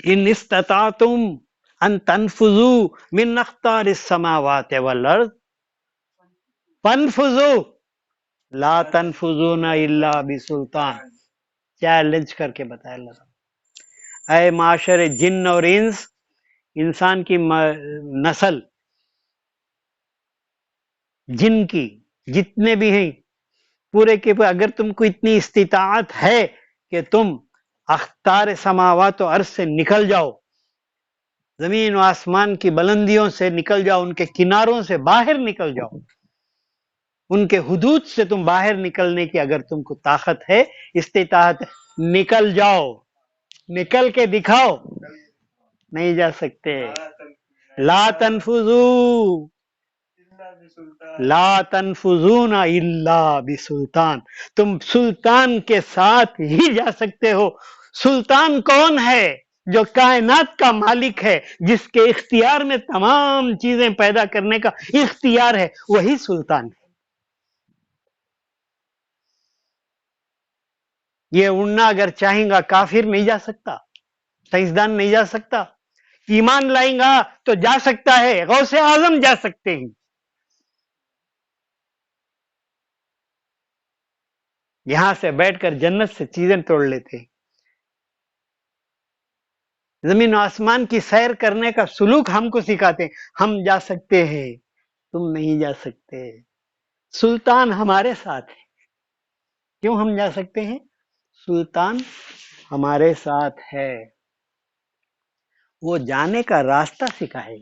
ان استطعتم ان تنفذوا من اقطار السماوات والارض فانفذوا لا تنفذون الا بسلطان. چیلنج کر کے بتایا اللہ تعالیٰ. اے معاشر جن اور انس، انسان کی نسل، جن کی جتنے بھی ہیں پورے کے پورے، اگر تم کو اتنی استطاعت ہے کہ تم اختار سماوات و عرض سے نکل جاؤ، زمین و آسمان کی بلندیوں سے نکل جاؤ، ان کے کناروں سے باہر نکل جاؤ، ان کے حدود سے تم باہر نکلنے کی اگر تم کو طاقت ہے، استطاعت ہے، نکل جاؤ، نکل کے دکھاؤ. نہیں جا سکتے. لا تنفذو لا تنفذون الا بسلطان. تم سلطان کے ساتھ ہی جا سکتے ہو. سلطان کون ہے؟ جو کائنات کا مالک ہے، جس کے اختیار میں تمام چیزیں پیدا کرنے کا اختیار ہے، وہی سلطان ہے. یہ اڑنا اگر چاہیں گا کافر نہیں جا سکتا، سائنسدان نہیں جا سکتا. ایمان لائیں گا تو جا سکتا ہے، غوث اعظم جا سکتے ہیں. یہاں سے بیٹھ کر جنت سے چیزیں توڑ لیتے ہیں. زمین و آسمان کی سیر کرنے کا سلوک ہم کو سکھاتے ہیں. ہم جا سکتے ہیں، تم نہیں جا سکتے. سلطان ہمارے ساتھ ہے. کیوں ہم جا سکتے ہیں؟ سلطان ہمارے ساتھ ہے. وہ جانے کا راستہ سکھائے.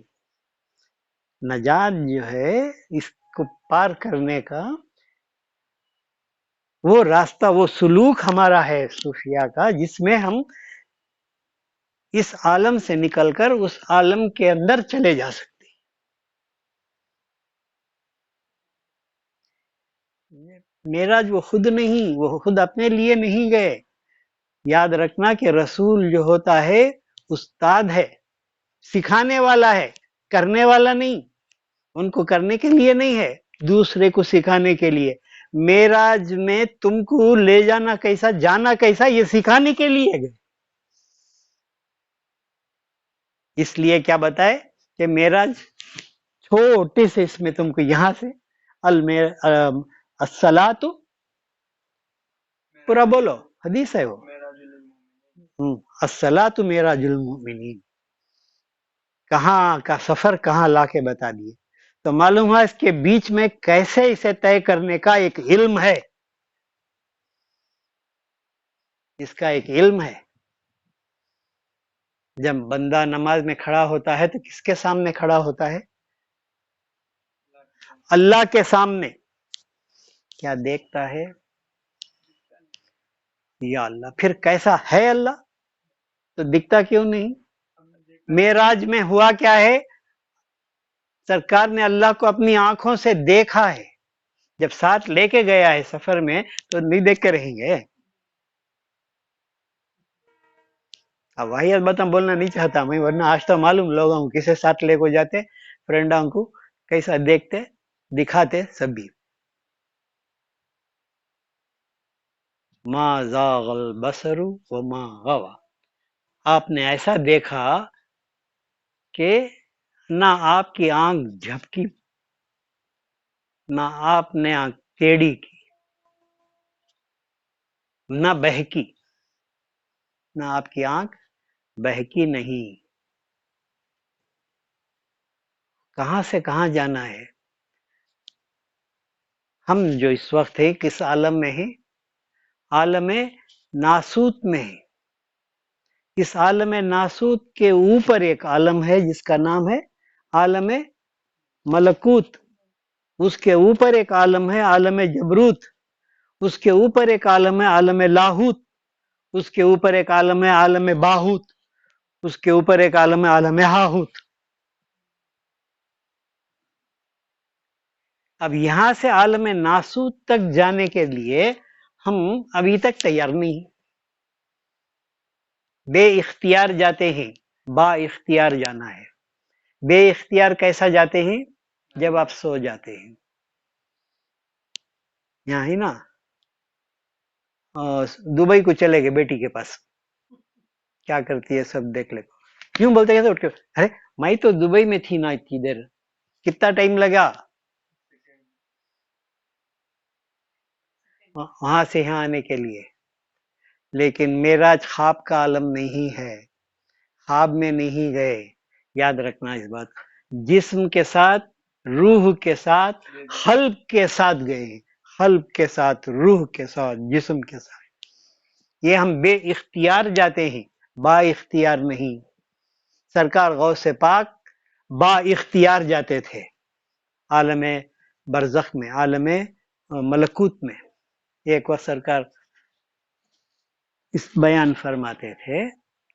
نجات جو ہے اس کو پار کرنے کا وہ راستہ، وہ سلوک ہمارا ہے صوفیہ کا، جس میں ہم اس عالم سے نکل کر اس عالم کے اندر چلے جا سکتے. معراج وہ خود نہیں، وہ خود اپنے لیے نہیں گئے. یاد رکھنا کہ رسول جو ہوتا ہے استاد ہے، سکھانے والا ہے، کرنے والا نہیں. ان کو کرنے کے لیے نہیں ہے، دوسرے کو سکھانے کے لیے. معراج میں تم کو لے جانا کیسا، جانا کیسا، یہ سکھانے کے لیے گئے. اس لیے کیا بتائے کہ معراج چھوٹے سے اس میں تم کو یہاں سے الصلاۃ، پورا بولو، حدیث ہے وہ، الصلاۃ معراج المؤمنین. کہاں کا سفر کہاں لا کے بتا دیے. تو معلوم ہوا اس کے بیچ میں کیسے اسے طے کرنے کا ایک علم ہے. اس کا ایک علم ہے. جب بندہ نماز میں کھڑا ہوتا ہے تو کس کے سامنے کھڑا ہوتا ہے؟ اللہ کے سامنے. کیا دیکھتا ہے؟ یا اللہ. پھر کیسا ہے اللہ؟ تو دکھتا کیوں نہیں؟ معراج میں ہوا کیا ہے؟ سرکار نے اللہ کو اپنی آنکھوں سے دیکھا ہے. جب ساتھ لے کے گیا ہے سفر میں تو نہیں دیکھ کے رہیں گے. اب وہی البتہ بولنا نہیں چاہتا میں، ورنہ آج تو معلوم لوگوں کو کسے ساتھ لے کو جاتے، فرینڈوں کو کیسا دیکھتے دکھاتے سبھی. ما زاغ البصر وما غوى. آپ نے ایسا دیکھا کہ نہ آپ کی آنکھ جھپکی، نہ آپ نے آنکھ ٹیڑھی کی، نہ بہکی، نہ آپ کی آنکھ بہکی نہیں. کہاں سے کہاں جانا ہے. ہم جو اس وقت ہے کس عالم میں ہیں؟ عالم ناسوت میں ہے. اس عالم ناسوت کے اوپر ایک عالم ہے جس کا نام ہے عالم ملکوت. اس کے اوپر ایک عالم ہے عالم جبروت. اس کے اوپر ایک عالم ہے عالم لاہوت. اس کے اوپر ایک عالم ہے عالم باہوت. اس کے اوپر ایک عالم ہے عالم ہاہوت. اب یہاں سے عالم ناسوت تک جانے کے لیے ہم ابھی تک تیار نہیں. بے اختیار جاتے ہیں، با اختیار جانا ہے. بے اختیار کیسا جاتے ہیں؟ جب آپ سو جاتے ہیں. یہاں ہی نا دبئی کو چلے گئے بیٹی کے پاس، کیا کرتی ہے سب دیکھ لے. کیوں بولتے کہتے اٹھ کے, ارے میں تو دبئی میں تھی نا اتنی دیر, کتنا ٹائم لگا وہاں سے یہاں آنے کے لیے. لیکن معراج خواب کا عالم نہیں ہے, خواب میں نہیں گئے, یاد رکھنا اس بات. جسم کے ساتھ, روح کے ساتھ, قلب کے ساتھ گئے, قلب کے ساتھ, روح کے ساتھ, جسم کے ساتھ. یہ ہم بے اختیار جاتے ہیں, با اختیار نہیں. سرکار غوث پاک با اختیار جاتے تھے عالم برزخ میں, عالم ملکوت میں. ایک وقت سرکار اس بیان فرماتے تھے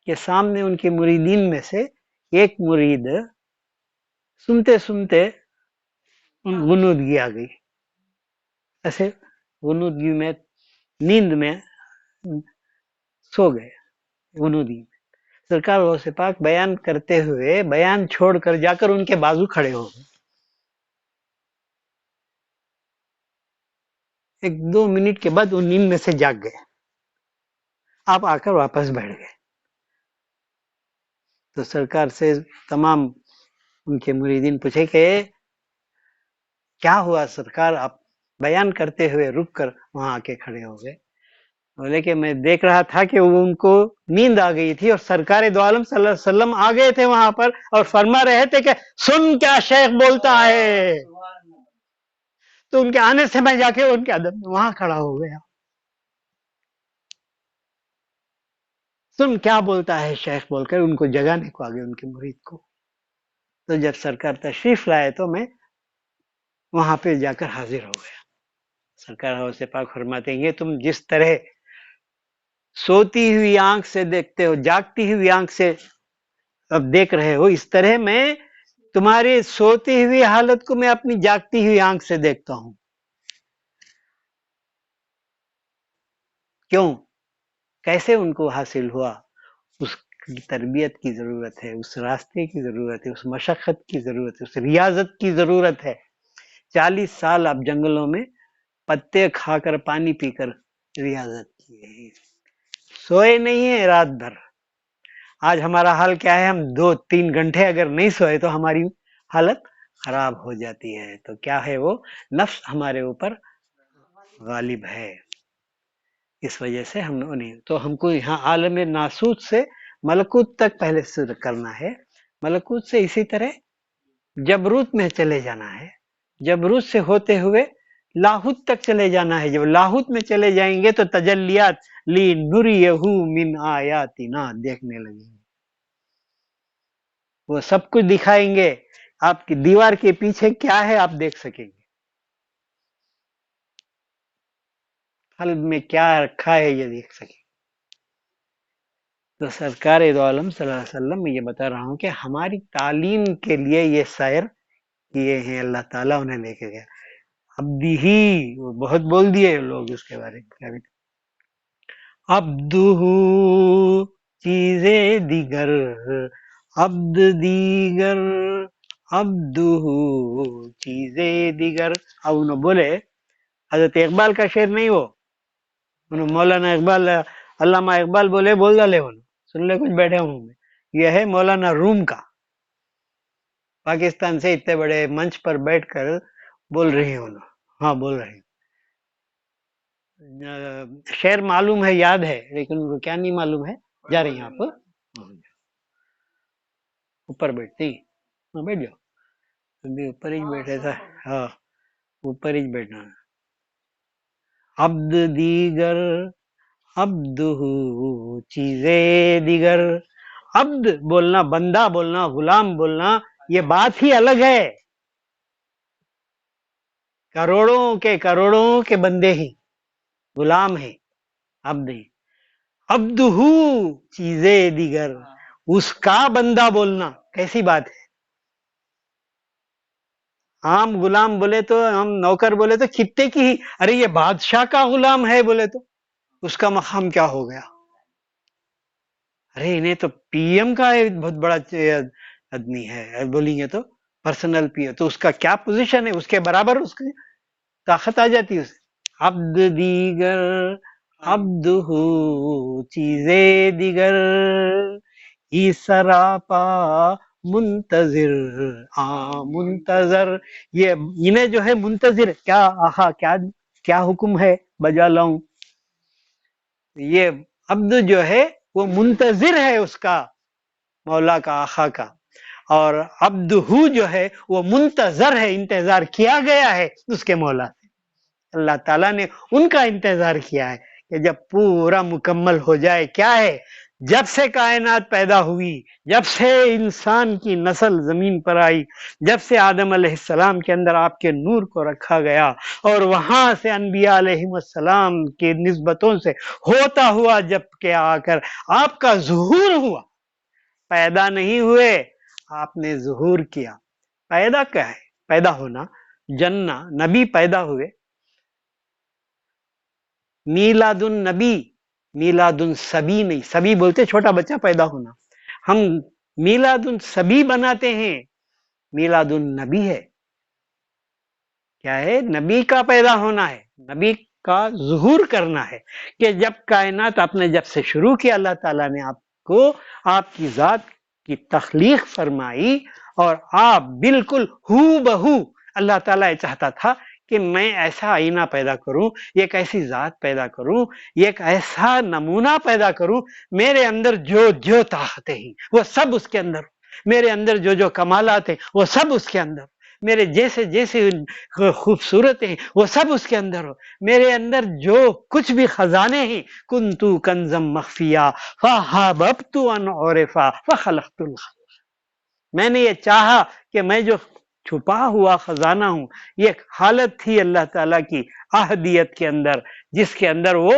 کہ سامنے ان کے مریدین میں سے ایک مرید سنتے سنتے غنودگی آ گئی. ایسے غنودگی میں, نیند میں سو گئے غنودگی میں. سرکار غوث پاک بیان کرتے ہوئے بیان چھوڑ کر جا کر ان کے بازو کھڑے ہو گئے. 1-2 منٹ کے بعد وہ نیند میں سے جاگ گئے, آپ آ کر واپس بیٹھ گئے. تو سرکار سے تمام ان کے مریدین پوچھے کہ کیا ہوا سرکار, آپ بیان کرتے ہوئے رک کر وہاں آ کے کھڑے ہو گئے. بولے کہ میں دیکھ رہا تھا کہ وہ ان کو نیند آ گئی تھی اور سرکار دو عالم صلی اللہ علیہ وسلم آ گئے تھے وہاں پر اور فرما رہے تھے کہ سن کیا شیخ بولتا ہے. تو ان کے آنے سے میں جا کے ان کے ادب میں وہاں کھڑا ہو گیا. سن کیا بولتا ہے شیخ بول کر ان کو جگانے کو آگے ان کے مرید کو. تو جب سرکار تشریف لائے تو میں وہاں پہ جا کر حاضر ہو گیا. سرکار غوث پاک فرماتے ہیں تم جس طرح سوتی ہوئی آنکھ سے دیکھتے ہو, جاگتی ہوئی آنکھ سے اب دیکھ رہے ہو, اس طرح میں تمہاری سوتی ہوئی حالت کو میں اپنی جاگتی ہوئی آنکھ سے دیکھتا ہوں. کیوں, کیسے ان کو حاصل ہوا؟ اس کی تربیت کی ضرورت ہے, اس راستے کی ضرورت ہے, اس مشقت کی ضرورت ہے, اس ریاضت کی ضرورت ہے. 40 سال آپ جنگلوں میں پتے کھا کر پانی پی کر ریاضت کیے, سوئے نہیں ہیں رات بھر. آج ہمارا حال کیا ہے, ہم 2-3 گھنٹے اگر نہیں سوئے تو ہماری حالت خراب ہو جاتی ہے. تو کیا ہے, وہ نفس ہمارے اوپر غالب ہے. اس وجہ سے ہم نے تو ہم کو یہاں عالم ناسوت سے ملکوت تک پہلے سے کرنا ہے. ملکوت سے اسی طرح جبروت میں چلے جانا ہے, جبروت سے ہوتے ہوئے لاہوت تک چلے جانا ہے. جب لاہوت میں چلے جائیں گے تو تجلیات لی نریہ من آیاتنا دیکھنے لگیں گے, وہ سب کچھ دکھائیں گے. آپ کی دیوار کے پیچھے کیا ہے آپ دیکھ سکیں گے, قلب میں کیا رکھا ہے یہ دیکھ سکیں. تو سرکار دو عالم صلی اللہ علیہ وسلم میں یہ بتا رہا ہوں کہ ہماری تعلیم کے لیے یہ سیر کیے ہیں اللہ تعالیٰ, انہیں لے کے گیا. عبدی ہی, وہ بہت بول دیے لوگ اس کے بارے میں. عبدہ چیزیں دیگر, عبد دیگر, عبدہ چیزیں دیگر. اب انہوں بولے حضرت اقبال کا شعر نہیں, وہ انہوں مولانا اقبال, علامہ اقبال بولے بول ڈالے, انہوں سن لے کچھ بیٹھے ہوں میں. یہ ہے مولانا روم کا, پاکستان سے اتنے بڑے منچ پر بیٹھ کر بول رہے ہیں انہوں. ہاں بول رہے ہیں, شعر معلوم ہے, یاد ہے, لیکن ان کو کیا نہیں معلوم ہے. جا رہی ہیں آپ اوپر بیٹھتی, ہاں بیٹھ جاؤ, ابھی اوپر ہی بیٹھے تھا. ہاں اوپر ہی بیٹھنا. عبد دیگر عبدہ چیزیں دیگر. عبد بولنا, بندہ بولنا, غلام بولنا, یہ بات ہی الگ ہے. کروڑوں کے بندے ہی غلام ہیں, عبد ہی. عبدہ چیزیں دیگر, اس کا بندہ بولنا کیسی بات ہے. عام غلام بولے تو, ہم نوکر بولے تو کتے کی ہی, ارے یہ بادشاہ کا غلام ہے بولے تو اس کا مقام کیا ہو گیا. ارے انہیں تو پی ایم کا بہت بڑا آدمی ہے بولیں گے تو, پرسنل پی ایم, تو اس کا کیا پوزیشن ہے, اس کے برابر اس کی طاقت آ جاتی ہے اسے. عبد دیگر عبدہ چیزے دیگر ہی سراپا منتظر منتظر، یہ انہیں جو ہے منتظر، کیا آہا کیا حکم ہے بجا لاؤں. یہ عبد جو ہے وہ منتظر ہے اس کا، مولا کا، آقا کا، اور عبد جو ہے وہ منتظر ہے، انتظار کیا گیا ہے اس کے مولا سے. اللہ تعالیٰ نے ان کا انتظار کیا ہے کہ جب پورا مکمل ہو جائے. کیا ہے؟ جب سے کائنات پیدا ہوئی، جب سے انسان کی نسل زمین پر آئی، جب سے آدم علیہ السلام کے اندر آپ کے نور کو رکھا گیا، اور وہاں سے انبیاء علیہ السلام کی نسبتوں سے ہوتا ہوا جب کہ آ کر آپ کا ظہور ہوا. پیدا نہیں ہوئے، آپ نے ظہور کیا. پیدا کیا ہے؟ پیدا ہونا، جننا. نبی پیدا ہوئے، میلاد النبی، میلاد الصبی نہیں، صبی بولتے چھوٹا بچہ پیدا ہونا. ہم میلاد الصبی بناتے ہیں، میلاد النبی ہے. کیا ہے؟ نبی کا پیدا ہونا ہے، نبی کا ظہور کرنا ہے. کہ جب کائنات آپ نے جب سے شروع کیا، اللہ تعالیٰ نے آپ کو آپ کی ذات کی تخلیق فرمائی، اور آپ بالکل ہو بہو، اللہ تعالیٰ یہ چاہتا تھا کہ میں ایسا آئینہ پیدا کروں، ایک ایسی ذات پیدا کروں، ایک ایسا نمونہ پیدا کروں، میرے اندر جو طاقتیں ہیں وہ سب اس کے اندر، میرے اندر جو کمالات ہیں وہ سب اس کے اندر، میرے جیسے خوبصورت ہیں وہ سب اس کے اندر ہو، میرے اندر جو کچھ بھی خزانے ہیں. کنتو کنزم مخفیہ فحاببت ان عرفا فخلقت الخلق. میں نے یہ چاہا کہ میں جو چھپا ہوا خزانہ ہوں، یہ ایک حالت تھی اللہ تعالیٰ کی احدیت کے اندر، جس کے اندر وہ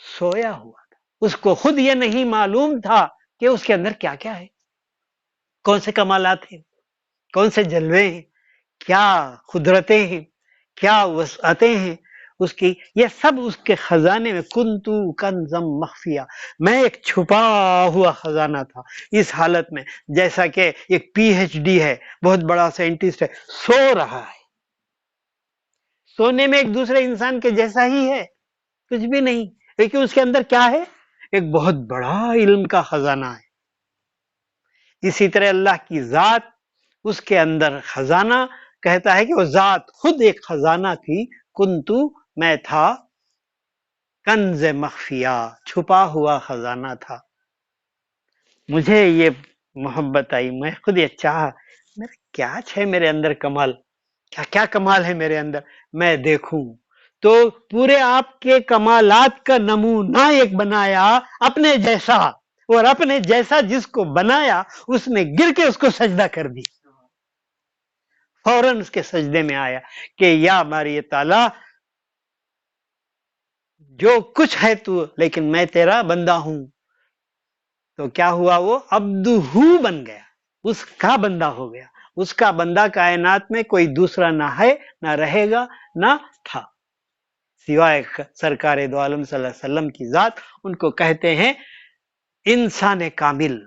سویا ہوا تھا. اس کو خود یہ نہیں معلوم تھا کہ اس کے اندر کیا کیا ہے، کون سے کمالات ہیں، کون سے جلوے ہیں، کیا قدرتیں ہیں، کیا وسعتیں ہیں اس کی. یہ سب اس کے خزانے میں. کنتو کنزم مخفیہ، میں ایک چھپا ہوا خزانہ تھا اس حالت میں. جیسا کہ ایک پی ایچ ڈی ہے، بہت بڑا سائنٹسٹ ہے، سو رہا ہے، سونے میں ایک دوسرے انسان کے جیسا ہی ہے، کچھ بھی نہیں، لیکن اس کے اندر کیا ہے؟ ایک بہت بڑا علم کا خزانہ ہے. اسی طرح اللہ کی ذات، اس کے اندر خزانہ، کہتا ہے کہ وہ ذات خود ایک خزانہ تھی. کنتو، میں تھا، کنز مخفیہ، چھپا ہوا خزانہ تھا. مجھے یہ محبت آئی، میں خود یہ چاہا، میرا کیا ہے میرے اندر کمال، کیا کمال ہے میرے اندر، میں دیکھوں. تو پورے آپ کے کمالات کا نمونہ ایک بنایا اپنے جیسا، اور اپنے جیسا جس کو بنایا اس نے گر کے اس کو سجدہ کر دی. فوراً اس کے سجدے میں آیا کہ یا باری تعالیٰ، جو کچھ ہے تو، لیکن میں تیرا بندہ ہوں. تو کیا ہوا؟ وہ عبدہ بن گیا، اس کا بندہ ہو گیا. اس کا بندہ کائنات میں کوئی دوسرا نہ ہے، نہ رہے گا، نہ تھا، سوائے سرکار دو عالم صلی اللہ علیہ وسلم کی ذات. ان کو کہتے ہیں انسان کامل،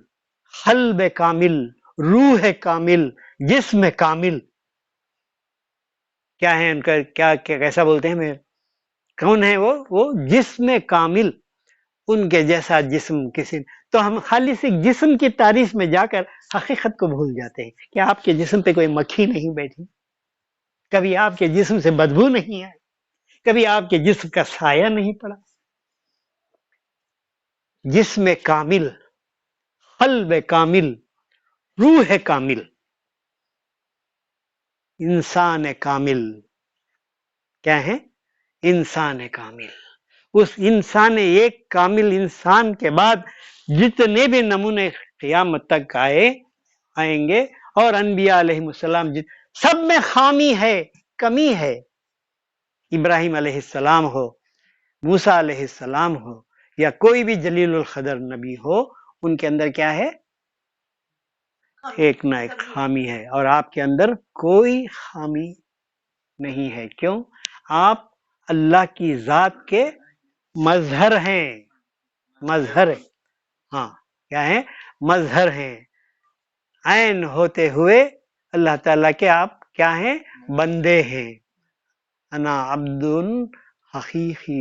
قلب کامل، روح کامل، جسم کامل. کیا ہے ان کا، کیا کیسا بولتے ہیں؟ میں کون ہے وہ جسم کامل. ان کے جیسا جسم کسی. تو ہم خالی سے جسم کی تعریف میں جا کر حقیقت کو بھول جاتے ہیں کہ آپ کے جسم پہ کوئی مکھی نہیں بیٹھی، کبھی آپ کے جسم سے بدبو نہیں آئی، کبھی آپ کے جسم کا سایہ نہیں پڑا. جسم کامل، قلب کامل، روح کامل، انسان کامل. کیا ہے؟ انسان کامل. اس انسان ایک کامل انسان کے بعد جتنے بھی نمونے قیامت تک آئیں گے، اور انبیاء علیہ السلام سب میں خامی ہے، کمی ہے. ابراہیم علیہ السلام ہو، موسیٰ علیہ السلام ہو، یا کوئی بھی جلیل القدر نبی ہو، ان کے اندر کیا ہے؟ ایک نہ ایک خامی ہے. اور آپ کے اندر کوئی خامی نہیں ہے. کیوں؟ آپ اللہ کی ذات کے مظہر ہیں. مظہر، ہاں، کیا ہے؟ مظہر ہیں. عین ہوتے ہوئے اللہ تعالیٰ کے آپ کیا ہیں؟ بندے ہیں. انا عبد حقیقی.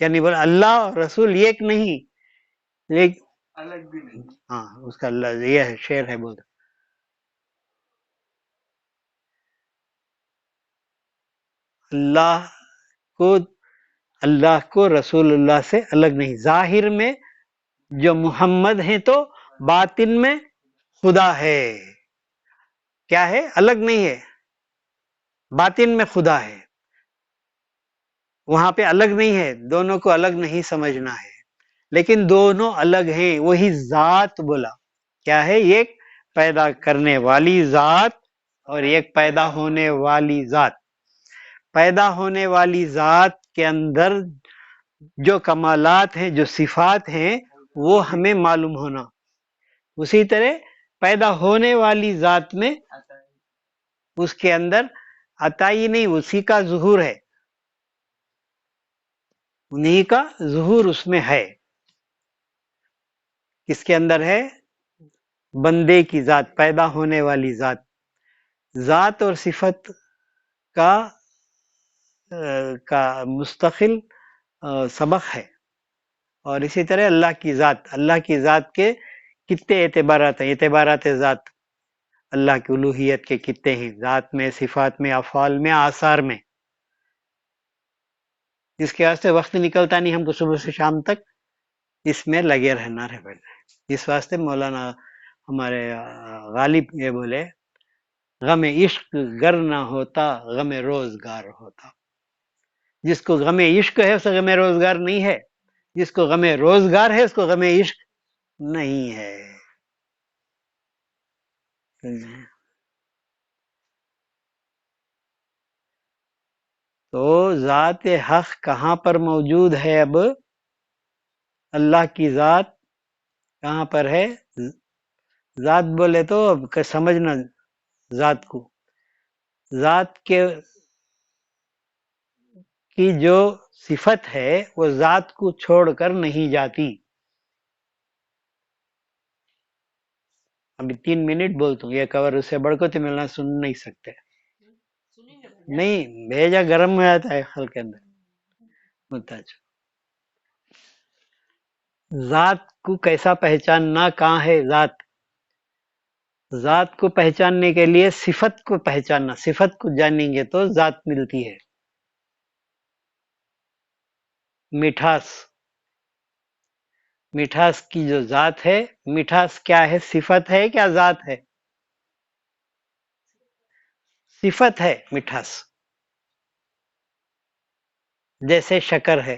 کیا نہیں بولا؟ اللہ اور رسول ایک نہیں، لیکن الگ بھی نہیں. ہاں اس کا اللہ یہ ہے، شعر ہے، بولتا اللہ کو، اللہ کو رسول اللہ سے الگ نہیں. ظاہر میں جو محمد ہیں تو باطن میں خدا ہے. کیا ہے؟ الگ نہیں ہے، باطن میں خدا ہے. وہاں پہ الگ نہیں ہے، دونوں کو الگ نہیں سمجھنا ہے، لیکن دونوں الگ ہیں. وہی ذات بولا. کیا ہے؟ ایک پیدا کرنے والی ذات اور ایک پیدا ہونے والی ذات. پیدا ہونے والی ذات کے اندر جو کمالات ہیں، جو صفات ہیں، وہ ہمیں معلوم ہونا. اسی طرح پیدا ہونے والی ذات میں اس کے اندر عطائی نہیں، اسی کا ظہور ہے، انہی کا ظہور اس میں ہے. کس کے اندر ہے؟ بندے کی ذات، پیدا ہونے والی ذات. ذات اور صفت کا مستقل سبق ہے. اور اسی طرح اللہ کی ذات، اللہ کی ذات کے کتنے اعتبارات ہیں؟ اعتبارات ذات اللہ کی الوہیت کے کتنے ہیں؟ ذات میں، صفات میں، افعال میں، آثار میں. جس کے واسطے وقت نکلتا نہیں ہم کو، صبح سے شام تک اس میں لگے رہنا ہے. اس واسطے مولانا ہمارے غالب یہ بولے، غم عشق گر نہ ہوتا غم روزگار ہوتا. جس کو غم عشق ہے اس کو غم روزگار نہیں ہے، جس کو غم روزگار ہے اس کو غم عشق نہیں ہے. تو ذات حق کہاں پر موجود ہے؟ اب اللہ کی ذات کہاں پر ہے؟ ذات بولے تو سمجھنا ذات کو، ذات کی جو صفت ہے وہ ذات کو چھوڑ کر نہیں جاتی. ابھی 3 منٹ بولتا ہوں، یہ کور اس سے بڑھ کو تو ملنا سن نہیں سکتے. نہیں، بھیجا گرم ہو جاتا ہے خل کے اندر. ذات کو کیسا پہچاننا؟ کہاں ہے ذات؟ ذات کو پہچاننے کے لیے صفت کو پہچاننا، صفت کو جانیں گے تو ذات ملتی ہے. مٹھاس، مٹھاس کی جو ذات ہے، مٹھاس کیا ہے؟ صفت ہے کیا ذات ہے؟ صفت ہے مٹھاس. جیسے شکر ہے،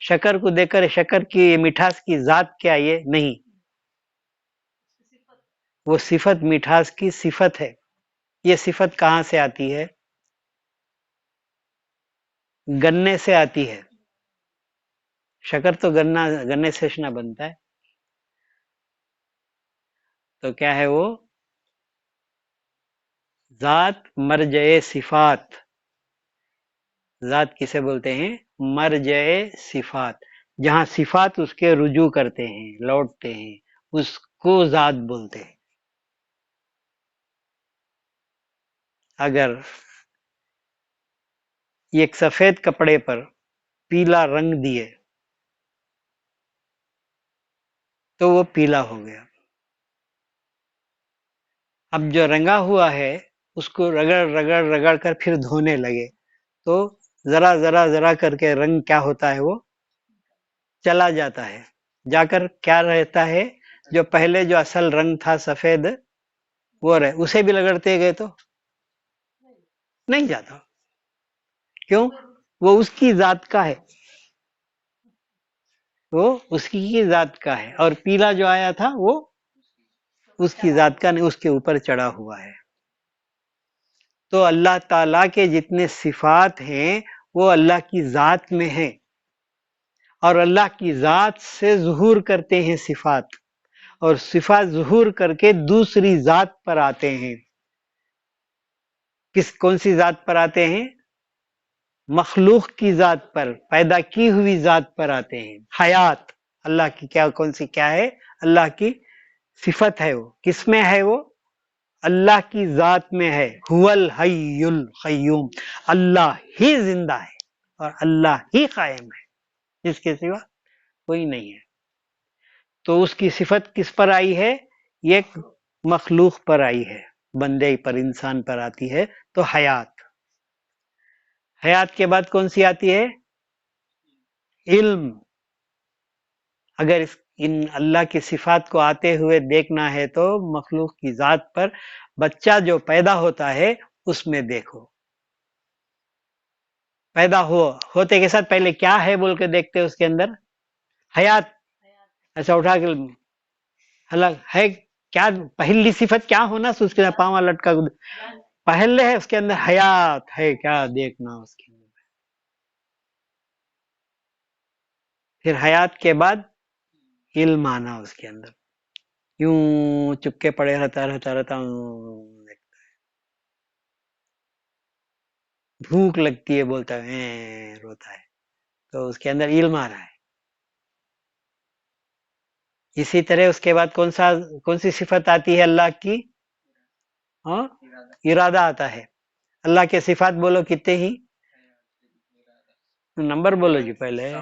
شکر کو دیکھ کر شکر کی مٹھاس کی ذات کیا؟ یہ نہیں، وہ صفت مٹھاس کی صفت ہے. یہ صفت کہاں سے آتی ہے؟ گنے سے آتی ہے. شکر تو گنے سے نہ بنتا ہے. تو کیا ہے وہ؟ ذات مرجع صفات. ذات کسے بولتے ہیں؟ مرجع صفات. جہاں صفات اس کے رجوع کرتے ہیں، لوٹتے ہیں، اس کو ذات بولتے ہیں. اگر ایک سفید کپڑے پر پیلا رنگ دیے تو وہ پیلا ہو گیا. اب جو رنگا ہوا ہے اس کو رگڑ رگڑ رگڑ کر پھر دھونے لگے تو ذرا ذرا ذرا کر کے رنگ کیا ہوتا ہے؟ وہ چلا جاتا ہے. جا کر کیا رہتا ہے؟ جو پہلے جو اصل رنگ تھا سفید، وہ رہے. اسے بھی رگڑتے گئے تو نہیں جاتا. کیوں؟ وہ اس کی ذات کا ہے، وہ اس کی ذات کا ہے. اور پیلا جو آیا تھا وہ اس کی ذات کا نہیں، اس کے اوپر چڑھا ہوا ہے. تو اللہ تعالیٰ کے جتنے صفات ہیں وہ اللہ کی ذات میں ہیں، اور اللہ کی ذات سے ظہور کرتے ہیں صفات، اور صفات ظہور کر کے دوسری ذات پر آتے ہیں. کون سی ذات پر آتے ہیں؟ مخلوق کی ذات پر، پیدا کی ہوئی ذات پر آتے ہیں. حیات اللہ کی کون سی کیا ہے؟ اللہ کی صفت ہے. وہ کس میں ہے؟ وہ اللہ کی ذات میں ہے. هو الحی القیوم، اللہ ہی زندہ ہے اور اللہ ہی قائم ہے. اس کے سوا کوئی نہیں ہے. تو اس کی صفت کس پر آئی ہے؟ یہ مخلوق پر آئی ہے، بندے پر، انسان پر آتی ہے. تو حیات، حیات کے بعد کون سی آتی ہے؟ علم. اگر ان اللہ کی صفات کو آتے ہوئے دیکھنا ہے تو مخلوق کی ذات پر، بچہ جو پیدا ہوتا ہے اس میں دیکھو، پیدا ہوتے کے ساتھ پہلے کیا ہے بول کے دیکھتے اس کے اندر حیات. ایسا اٹھا کے ہے کیا؟ پہلی صفت کیا ہونا اس کے پاؤں لٹکا پہلے ہے، اس کے اندر حیات ہے کیا دیکھنا اس کے اندر. پھر حیات کے بعد علم آنا اس کے اندر. یوں چپکے پڑے رہتا بھوک لگتی ہے بولتا ہے روتا ہے، تو اس کے اندر علم آ رہا ہے. اسی طرح اس کے بعد کون سی صفت آتی ہے اللہ کی؟ ہاں، ارادہ آتا ہے. اللہ کے صفات بولو کتنے ہی نمبر بولو جی پہلے.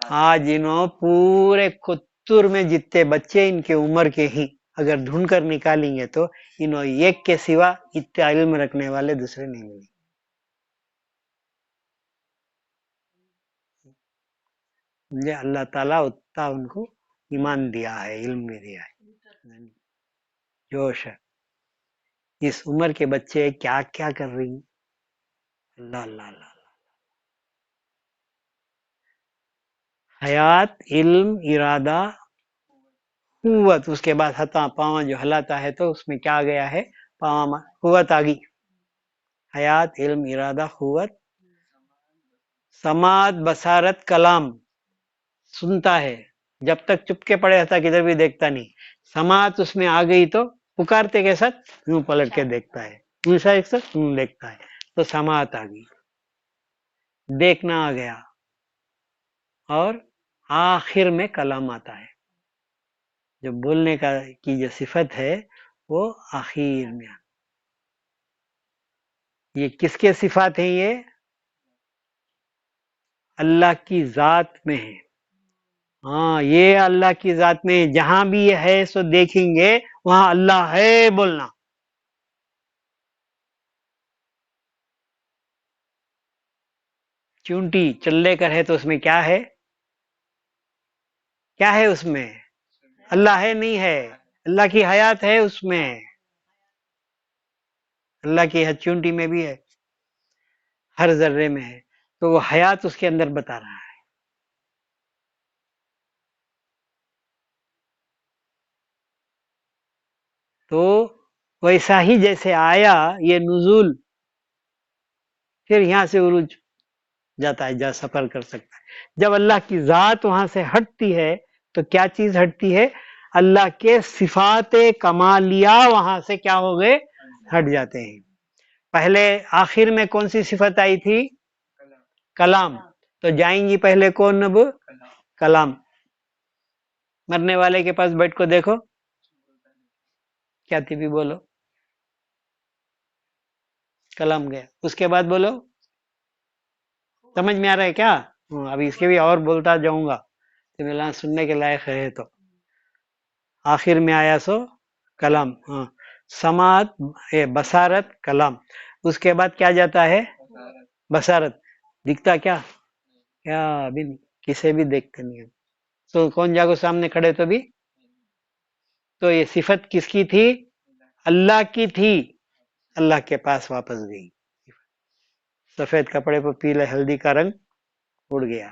آج انہوں پورے کتر میں جتنے بچے ان کے عمر کے ہی اگر ڈھونڈ کر نکالیں گے تو انہوں ایک کے سوا اتنا علم رکھنے والے دوسرے نہیں ملیں. اللہ تعالیٰ اتنا ان کو ایمان دیا ہے، علم بھی دیا ہے، جوش ہے. اس عمر کے بچے کیا کیا کر رہی ہیں. اللہ اللہ اللہ. حیات، علم، ارادہ، قوت. اس کے بعد ہاتھ پاؤں جو ہلاتا ہے تو اس میں کیا گیا ہے؟ پاؤں قوت آ گئی. حیات، علم، ارادہ، قوت، سماعت، بصارت، کلام. سنتا ہے، جب تک چپ کے پڑے رہتا کدھر بھی دیکھتا نہیں. سماعت اس میں آ گئی تو پکارتے کے ساتھ یوں پلٹ کے دیکھتا ہے، ایک ساتھ یوں دیکھتا ہے تو سماعت آ گئی. دیکھنا آ گیا. اور آخر میں کلام آتا ہے. جو بولنے کی جو صفت ہے وہ آخر میں. یہ کس کے صفات ہیں؟ یہ اللہ کی ذات میں ہے. ہاں، یہ اللہ کی ذات میں جہاں بھی یہ ہے سو دیکھیں گے وہاں اللہ ہے بولنا. چونٹی چلے کر ہے تو اس میں کیا ہے؟ کیا ہے اس میں؟ اللہ ہے نہیں ہے؟ اللہ کی حیات ہے اس میں. اللہ کی چونٹی میں بھی ہے، ہر ذرے میں ہے. تو وہ حیات اس کے اندر بتا رہا ہے. تو ویسا ہی جیسے آیا یہ نزول، پھر یہاں سے عروج جاتا ہے، جا سفر کر سکتا ہے. جب اللہ کی ذات وہاں سے ہٹتی ہے تو کیا چیز ہٹتی ہے؟ اللہ کے صفات کمالیہ وہاں سے کیا ہو گئے؟ ہٹ جاتے ہیں. پہلے آخر میں کون سی صفت آئی تھی؟ کلام. تو جائیں گی پہلے کون؟ اب کلام. مرنے والے کے پاس بیٹھ کو دیکھو کیا تھی بھی بولو، کلام گیا. اس کے بعد بولو، سمجھ میں آ رہا ہے کیا؟ ابھی اس کے بھی اور بولتا جاؤں گا تو میرا سننے کے لائق ہے. تو آخر میں آیا سو کلام. ہاں، سماعت، بصارت، کلام. اس کے بعد کیا جاتا ہے؟ بصارت. دکھتا کیا؟ کیا ابھی کسے بھی دیکھتے نہیں ہے. تو کون جاگو سامنے کھڑے تو بھی. تو یہ صفت کس کی تھی؟ اللہ کی تھی. اللہ کے پاس واپس گئی. سفید کپڑے پر پیلے ہلدی کا رنگ اڑ گیا،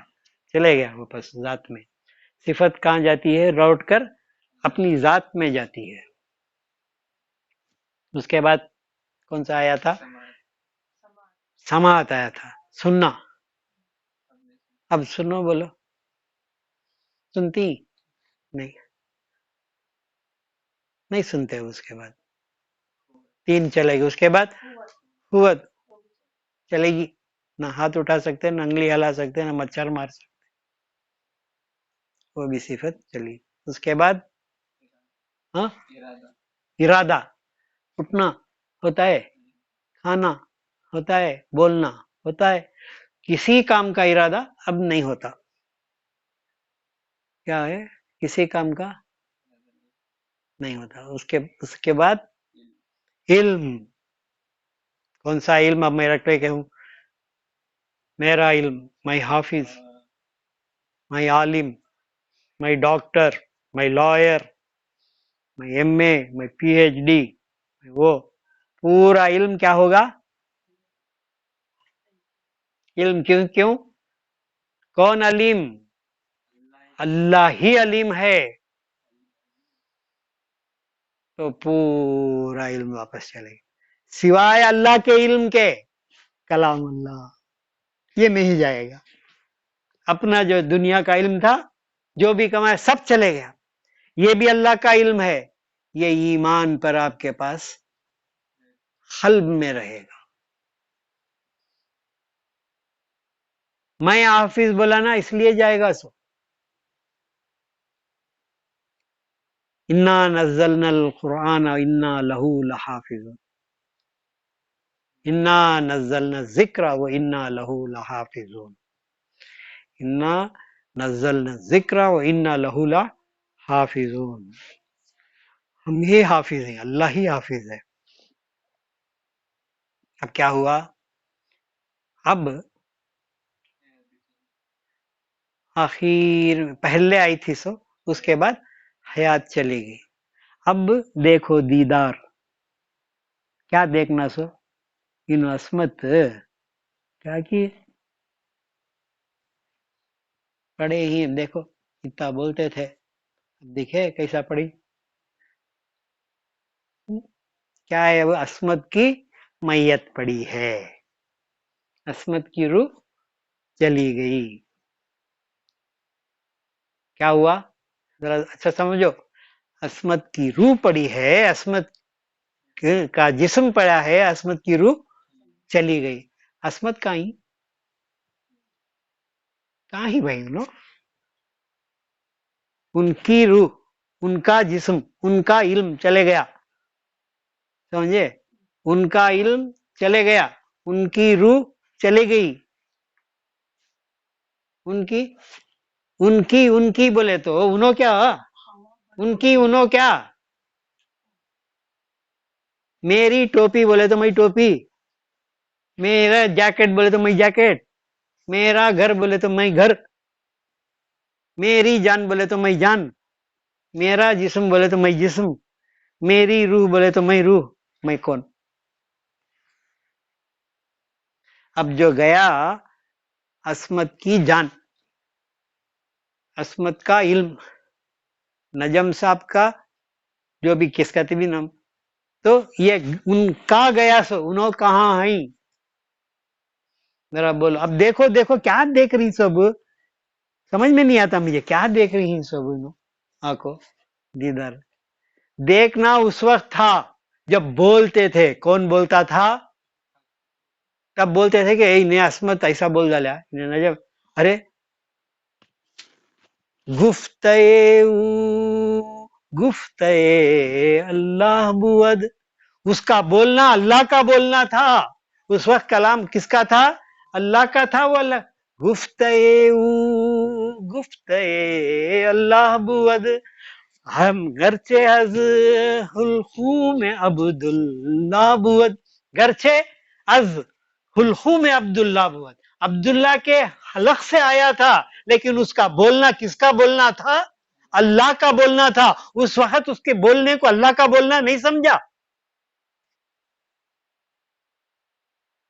چلے گیا واپس ذات میں. صفت کہاں جاتی ہے؟ لوٹ کر اپنی ذات میں جاتی ہے. اس کے بعد کون سا آیا تھا؟ سماعت آیا تھا، سننا. اب سنو بولو، سنتی نہیں؟ نہیں سنتے. اس کے بعد تین چلے گی. اس کے بعد قوت چلے گی، نہ ہاتھ اٹھا سکتے، نہ انگلی ہلا سکتے، نہ مچھر مار سکتے، وہ بھی صفت چلی. اس کے بعد ہاں، ارادہ. اٹھنا ہوتا ہے، کھانا ہوتا ہے، بولنا. ہوتا ہے. کسی کام کا ارادہ اب نہیں ہوتا. کیا ہے؟ کسی کام کا نہیں ہوتا. اس کے بعد علم. کون سا علم؟ اب میں رکھتے کہ ہوں میرا علم، میں حافظ، میں عالم، میں ڈاکٹر، میں لائر، میں ایم اے، میں پی ایچ ڈی، وہ پورا علم کیا ہوگا؟ علم. کیوں؟ کون علیم؟ اللہ ہی علیم ہے. تو پورا علم واپس چلے گا سوائے اللہ کے علم کے. کلام اللہ یہ نہیں جائے گا. اپنا جو دنیا کا علم تھا، جو بھی کمایا سب چلے گیا. یہ بھی اللہ کا علم ہے. یہ ایمان پر آپ کے پاس قلب میں رہے گا. میں حافظ بولا نا اس لیے جائے گا. سو انا نزلنا القرآن انا لہو لحافظون. انا نزلنا الذکر و انا لہو لحافظون. انا نزلنا الذکر و انا لہو لحافظون. ہم ہی حافظ ہیں، اللہ ہی حافظ ہے. اب کیا ہوا؟ اب آخر پہلے آئی تھی سو اس کے بعد حیات چلے گی. اب دیکھو دیدار. کیا دیکھنا سو؟ ان عصمت کیا کی پڑھے ہی دیکھو اتنا بولتے تھے. اب دیکھے کیسا پڑھی. کیا ہے؟ وہ عصمت کی میت پڑی ہے. عصمت کی روح چلی گئی. کیا ہوا؟ ذرا اچھا سمجھو. عصمت کی روح پڑی ہے، عصمت کا جسم پڑا ہے، عصمت کی روح چلی گئی. عصمت کہیں بھائی لو. ان کی روح، ان کا جسم، ان کا علم چلے گیا. سمجھے؟ ان کا علم چلے گیا، ان کی روح چلی گئی. ان کی بولے تو انہوں کیا؟ انہوں کیا؟ میری ٹوپی بولے تو میں ٹوپی، میرا جیکٹ بولے تو میں جیکٹ، میرا گھر بولے تو میں گھر، میری جان بولے تو میں جان، میرا جسم بولے تو میں جسم، میری روح بولے تو میں روح. میں کون؟ اب جو گیا عصمت کی جان، عصمت کا علم، نجم صاحب کا جو بھی کس کا بھی نام، تو یہ ان کا گیا سو انہوں کہاں ہیں؟ ذرا بولو. اب دیکھو کیا دیکھ رہی سب؟ سمجھ میں نہیں آتا مجھے کیا دیکھ رہی ہیں سب. انہوں آنکھوں دیدار. دیکھنا اس وقت تھا جب بولتے تھے. کون بولتا تھا؟ تب بولتے تھے کہ اے نیا عصمت ایسا بول ڈالا نجم. ارے گفتے اللہ بود. اس کا بولنا اللہ کا بولنا تھا. اس وقت کلام کس کا تھا؟ اللہ کا تھا. وہ اللہ گفتے اللہ بود. ہم گرچہ از حلقوم عبداللہ بود. گرچہ از حلقوم عبداللہ بود. عبداللہ کے حلق سے آیا تھا، لیکن اس کا بولنا کس کا بولنا تھا؟ اللہ کا بولنا تھا. اس وقت اس کے بولنے کو اللہ کا بولنا نہیں سمجھا.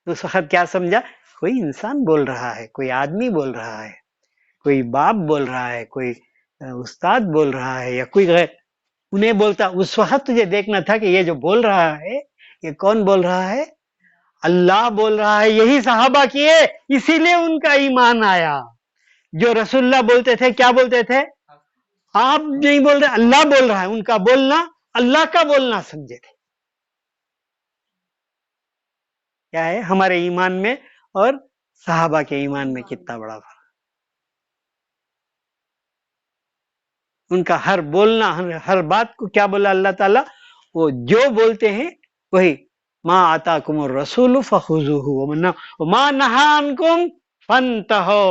اس وقت کیا سمجھا؟ کوئی انسان بول رہا ہے، کوئی آدمی بول رہا ہے، کوئی باپ بول رہا ہے، کوئی استاد بول رہا ہے، یا کوئی غیر. انہیں بولتا. اس وقت تجھے دیکھنا تھا کہ یہ جو بول رہا ہے یہ کون بول رہا ہے؟ اللہ بول رہا ہے. یہی صحابہ کیے، اسی لیے ان کا ایمان آیا. جو رسول اللہ بولتے تھے کیا بولتے تھے؟ آپ نہیں بول رہے، اللہ بول رہا ہے. ان کا بولنا اللہ کا بولنا سمجھے تھے. کیا ہے ہمارے ایمان میں اور صحابہ کے ایمان میں کتنا بڑا فرق. ان کا ہر بولنا، ہر بات کو کیا بولا اللہ تعالیٰ؟ وہ جو بولتے ہیں وہی. ما آتاکم الرسول فخذوہ وما نہا عنکم فانتہو،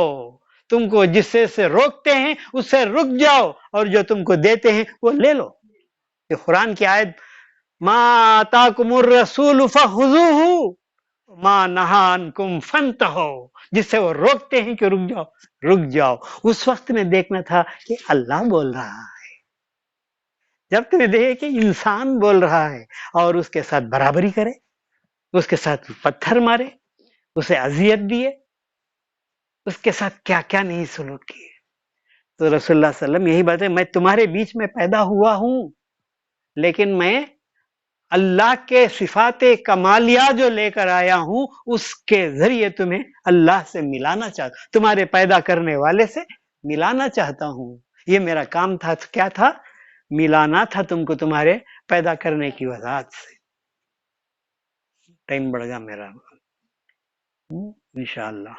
تم کو جس سے روکتے ہیں اس سے رک جاؤ، اور جو تم کو دیتے ہیں وہ لے لو. یہ قرآن کی آیت، ما آتاکم الرسول فخذوہ ما نہا عنکم فانتہو، جس سے وہ روکتے ہیں کہ رک جاؤ رک جاؤ. اس وقت میں دیکھنا تھا کہ اللہ بول رہا ہے. جب تمہیں دیکھے کہ انسان بول رہا ہے اور اس کے ساتھ برابری کرے، اس کے ساتھ پتھر مارے، اسے اذیت دیے، اس کے ساتھ کیا کیا نہیں سلوک کیے. تو رسول اللہ صلی اللہ علیہ وسلم یہی بات ہے، میں تمہارے بیچ میں پیدا ہوا ہوں، لیکن میں اللہ کے صفات کمالیہ جو لے کر آیا ہوں اس کے ذریعے تمہیں اللہ سے ملانا چاہتا ہوں، تمہارے پیدا کرنے والے سے ملانا چاہتا ہوں. یہ میرا کام تھا. کیا تھا؟ ملانا تھا تم کو تمہارے پیدا کرنے کی وجہ سے. ٹائم بڑھ گیا میرا انشاءاللہ.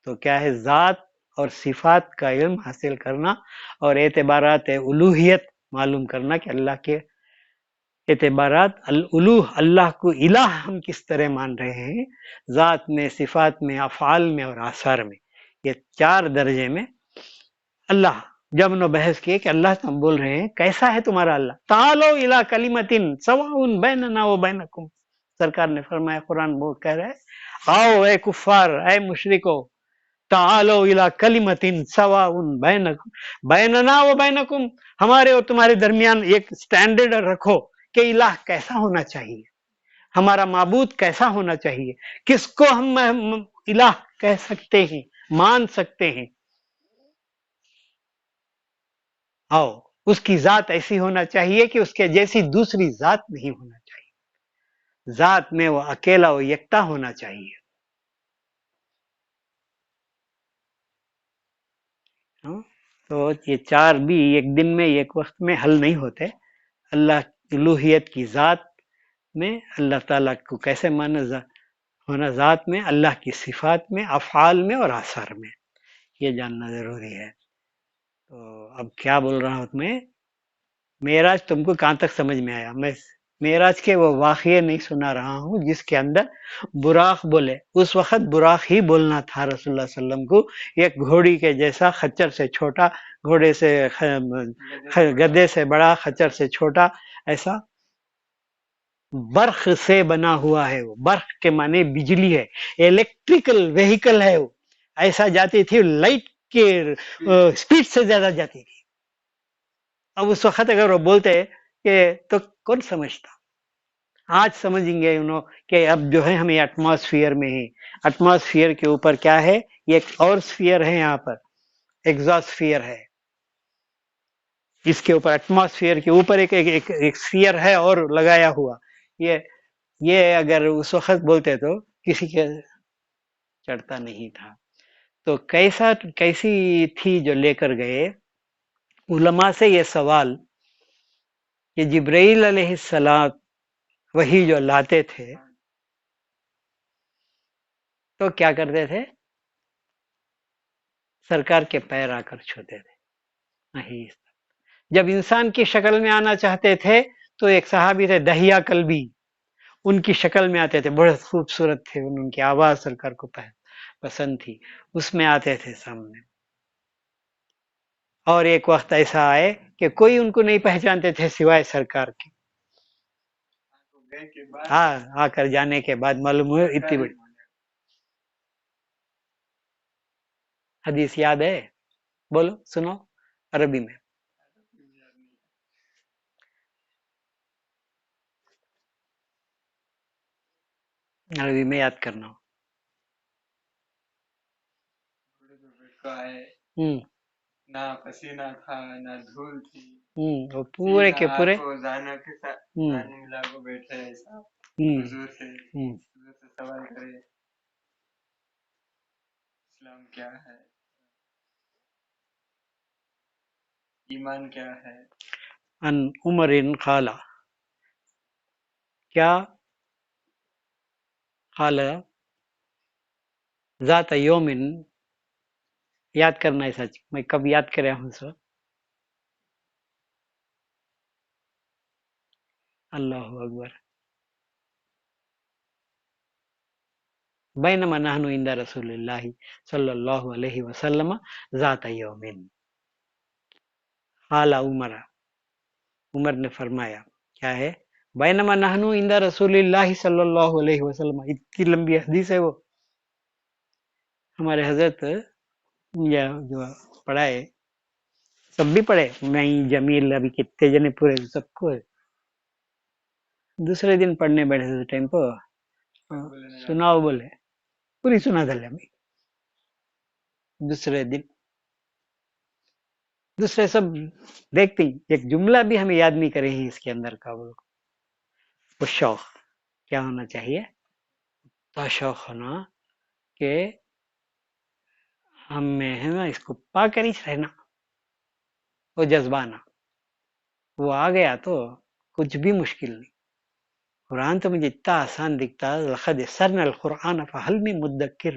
تو کیا ہے؟ ذات اور صفات کا علم حاصل کرنا اور اعتبارات الوہیت معلوم کرنا کہ اللہ کے اعتبارات الالوہ، اللہ کو الہ ہم کس طرح مان رہے ہیں، ذات میں، صفات میں، افعال میں اور آثار میں. یہ 4 درجے میں اللہ جب نو بحث کیے کہ اللہ ہم بول رہے ہیں کیسا ہے تمہارا اللہ. تعالو الی کلمۃ سواء بیننا و بینکم، سرکار نے فرمایا، قرآن وہ کہہ رہے ہیں، آؤ اے کفار، اے مشرکو، تعالو الی کلمۃ سواء بیننا و بینکم، ہمارے اور تمہارے درمیان ایک سٹینڈرڈ رکھو کہ الہ کیسا ہونا چاہیے، ہمارا معبود کیسا ہونا چاہیے، کس کو ہم الہ کہہ سکتے ہیں، مان سکتے ہیں. آؤ، اس کی ذات ایسی ہونا چاہیے کہ اس کے جیسی دوسری ذات نہیں ہونا چاہیے، ذات میں وہ اکیلا و یکتا ہونا چاہیے. تو یہ 4 بھی ایک دن میں ایک وقت میں حل نہیں ہوتے. اللہ الوہیت کی ذات میں اللہ تعالیٰ کو کیسے مانا ہونا، ذات میں، اللہ کی صفات میں، افعال میں اور آثار میں، یہ جاننا ضروری ہے. تو اب کیا بول رہا ہوں میں، معراج تم کو کہاں تک سمجھ میں آیا؟ میں معراج کے وہ واقعے نہیں سنا رہا ہوں جس کے اندر براق بولے. اس وقت براق ہی بولنا تھا رسول اللہ صلی اللہ علیہ وسلم کو، ایک گھوڑی کے جیسا، خچر سے چھوٹا، گھوڑے سے گدے سے بڑا، خچر سے چھوٹا، ایسا برق سے بنا ہوا ہے. وہ برق کے معنی بجلی ہے، الیکٹریکل وہیکل ہے. وہ ایسا جاتی تھی، لائٹ کے سپیڈ سے زیادہ جاتی تھی. اب اس وقت اگر وہ بولتے کہ تو کون سمجھتا؟ آج سمجھیں گے انہوں کہ اب جو ہے ہم ایٹماسفیئر میں ہیں. ایٹماسفیئر کے اوپر کیا ہے؟ یہ ایک اور سفیئر ہے، یہاں پر ایگزاسفیئر ہے. اس کے اوپر ایٹماسفیئر کے اوپر ایک سفیئر ہے اور لگایا ہوا. یہ اگر اس وقت بولتے تو کسی کے چڑھتا نہیں تھا. تو کیسی تھی جو لے کر گئے؟ علماء سے یہ سوال کہ جبرائیل علیہ السلام وہی جو لاتے تھے تو کیا کرتے تھے؟ سرکار کے پیر آ کر چھوتے تھے. نہیں، جب انسان کی شکل میں آنا چاہتے تھے تو ایک صحابی تھے دہیا کلبی، ان کی شکل میں آتے تھے، بڑے خوبصورت تھے، ان کی آواز سرکار کو پسند تھی، اس میں آتے تھے سامنے. اور ایک وقت ایسا آئے کہ کوئی ان کو نہیں پہچانتے تھے سوائے سرکار کے. ہاں، آ کر جانے کے بعد معلوم ہوئے اتنی بڑی حدیث یاد ہے؟ بولو، سنو عربی میں. عربی میں یاد کرنا. نہ پسینہ تھا نہ دھول تھی، وہ پورے کے پورے زانوں کے ساتھ ملا کو بیٹھے ایسا حضور سے سوال کرے اسلام کیا ہے، ایمان کیا ہے. ان عمر قال، کیا قال ذات یوم، یاد کرنا ہے سچ میں کب یاد کریا ہوں سر. اللہ اکبر. بینما نحن عند رسول اللہ صلی اللہ علیہ وسلم ذات یوم. قال عمر نے فرمایا کیا ہے؟ بینما نحن عند رسول اللہ صلی اللہ علیہ وسلم. اتنی لمبی حدیث ہے وہ. ہمارے حضرت جو پڑھائے سب بھی پڑھے، میں جمیل ابھی کتنے جنے پورے سب کو دوسرے دن پڑھنے بیٹھے تھے ٹائم پہ سناؤ بولے پوری سنا دلے ہمیں. دوسرے سب دیکھتے ہیں، ایک جملہ بھی ہمیں یاد نہیں کرے ہیں اس کے اندر کا. وہ شوق کیا ہونا چاہیے؟ تو شوق ہونا کہ ہم میں ہے نا اس کو پا کر ہی رہنا، وہ جذبانہ وہ آ گیا تو کچھ بھی مشکل نہیں. قرآن تو مجھے اتنا آسان دکھتا ہے، لقد یسرنا القرآن فہل من مدکر.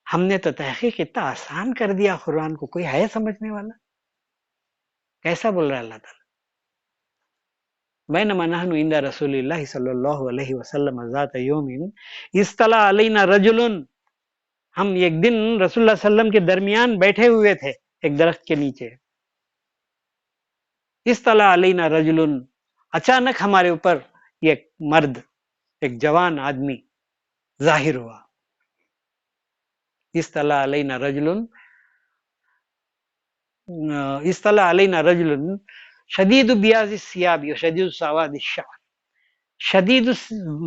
ہم نے تو تحقیق اتنا آسان کر دیا قرآن کو، کوئی ہے سمجھنے والا؟ کیسا بول رہا ہے اللہ تعالیٰ؟ بینما نحن عند رسول اللہ صلی اللہ علیہ وسلم ذات یوم اصطلع علینا رجل. ہم ایک دن رسول اللہ صلی اللہ علیہ وسلم کے درمیان بیٹھے ہوئے تھے ایک درخت کے نیچے. اصطلع علینا رجل، اچانک ہمارے اوپر ایک مرد، ایک جوان آدمی ظاہر ہوا. اصطلع علینا رجل، اصطلع علینا رجل شدید بیاض الثیاب وشدید سواد الشعر. شدید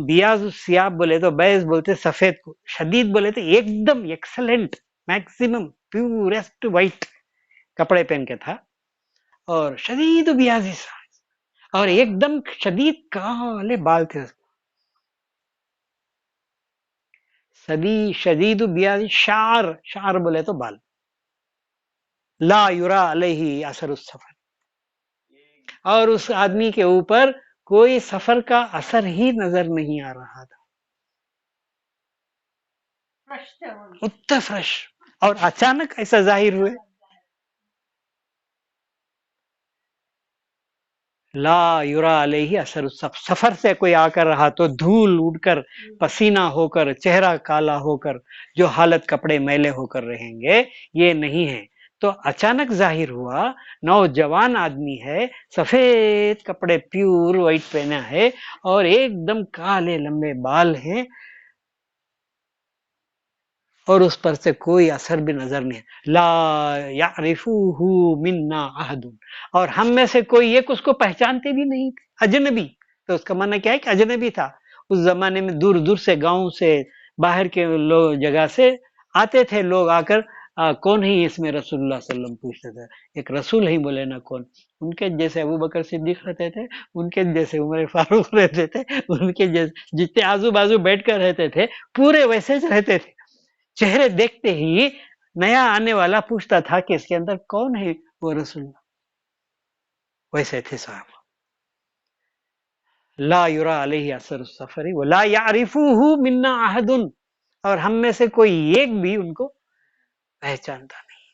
بیاض الثیاب بولے تو بیض بولتے سفید کو، شدید بولے تو ایک دم ایکسلنٹ میکسیمم پیورسٹ وائٹ کپڑے پہن کے تھا، اور شدید بیاض الثیاب، اور ایک دم شدید کالے بال تھے. شدید بیاض شعر، شعر بولے تو بال. لا یرا علیہ اثر السفر، اور اس آدمی کے اوپر کوئی سفر کا اثر ہی نظر نہیں آ رہا تھا. اتنا فرش، اور اچانک ایسا ظاہر ہوئے. لا یرا علیہ اثر السفر، سفر سے کوئی آ کر رہا تو دھول اڑ کر، پسینہ ہو کر، چہرہ کالا ہو کر، جو حالت کپڑے میلے ہو کر رہیں گے یہ نہیں ہے. تو اچانک ظاہر ہوا نوجوان آدمی ہے، سفید کپڑے پیور وائٹ پہنا ہے، اور ایک دم کالے لمبے بال ہیں، اور اس پر سے کوئی اثر بھی نظر نہیں. لا یعرفوہ منا احد، اور ہم میں سے کوئی ایک اس کو پہچانتے بھی نہیں تھے. اجنبی، تو اس کا معنی کیا ہے کہ اجنبی تھا. اس زمانے میں دور دور سے، گاؤں سے، باہر کے لوگ جگہ سے آتے تھے لوگ، آ کر کون ہے اس میں رسول اللہ صلی اللہ علیہ وسلم پوچھتے تھے. ایک رسول ہی بولے نا کون. ان کے جیسے ابو بکر صدیق رہتے تھے، ان کے جیسے عمر فاروق رہتے تھے، ان کے جیسے جتنے آزو بازو بیٹھ کر رہتے تھے پورے ویسے رہتے تھے. چہرے دیکھتے ہی نیا آنے والا پوچھتا تھا کہ اس کے اندر کون ہے وہ رسول اللہ. ویسے تھے صاحب. لا یرا علیہ اثر السفر ولا یعرفوہ منا احد، اور ہم میں سے کوئی ایک بھی ان کو پہچانتا نہیں.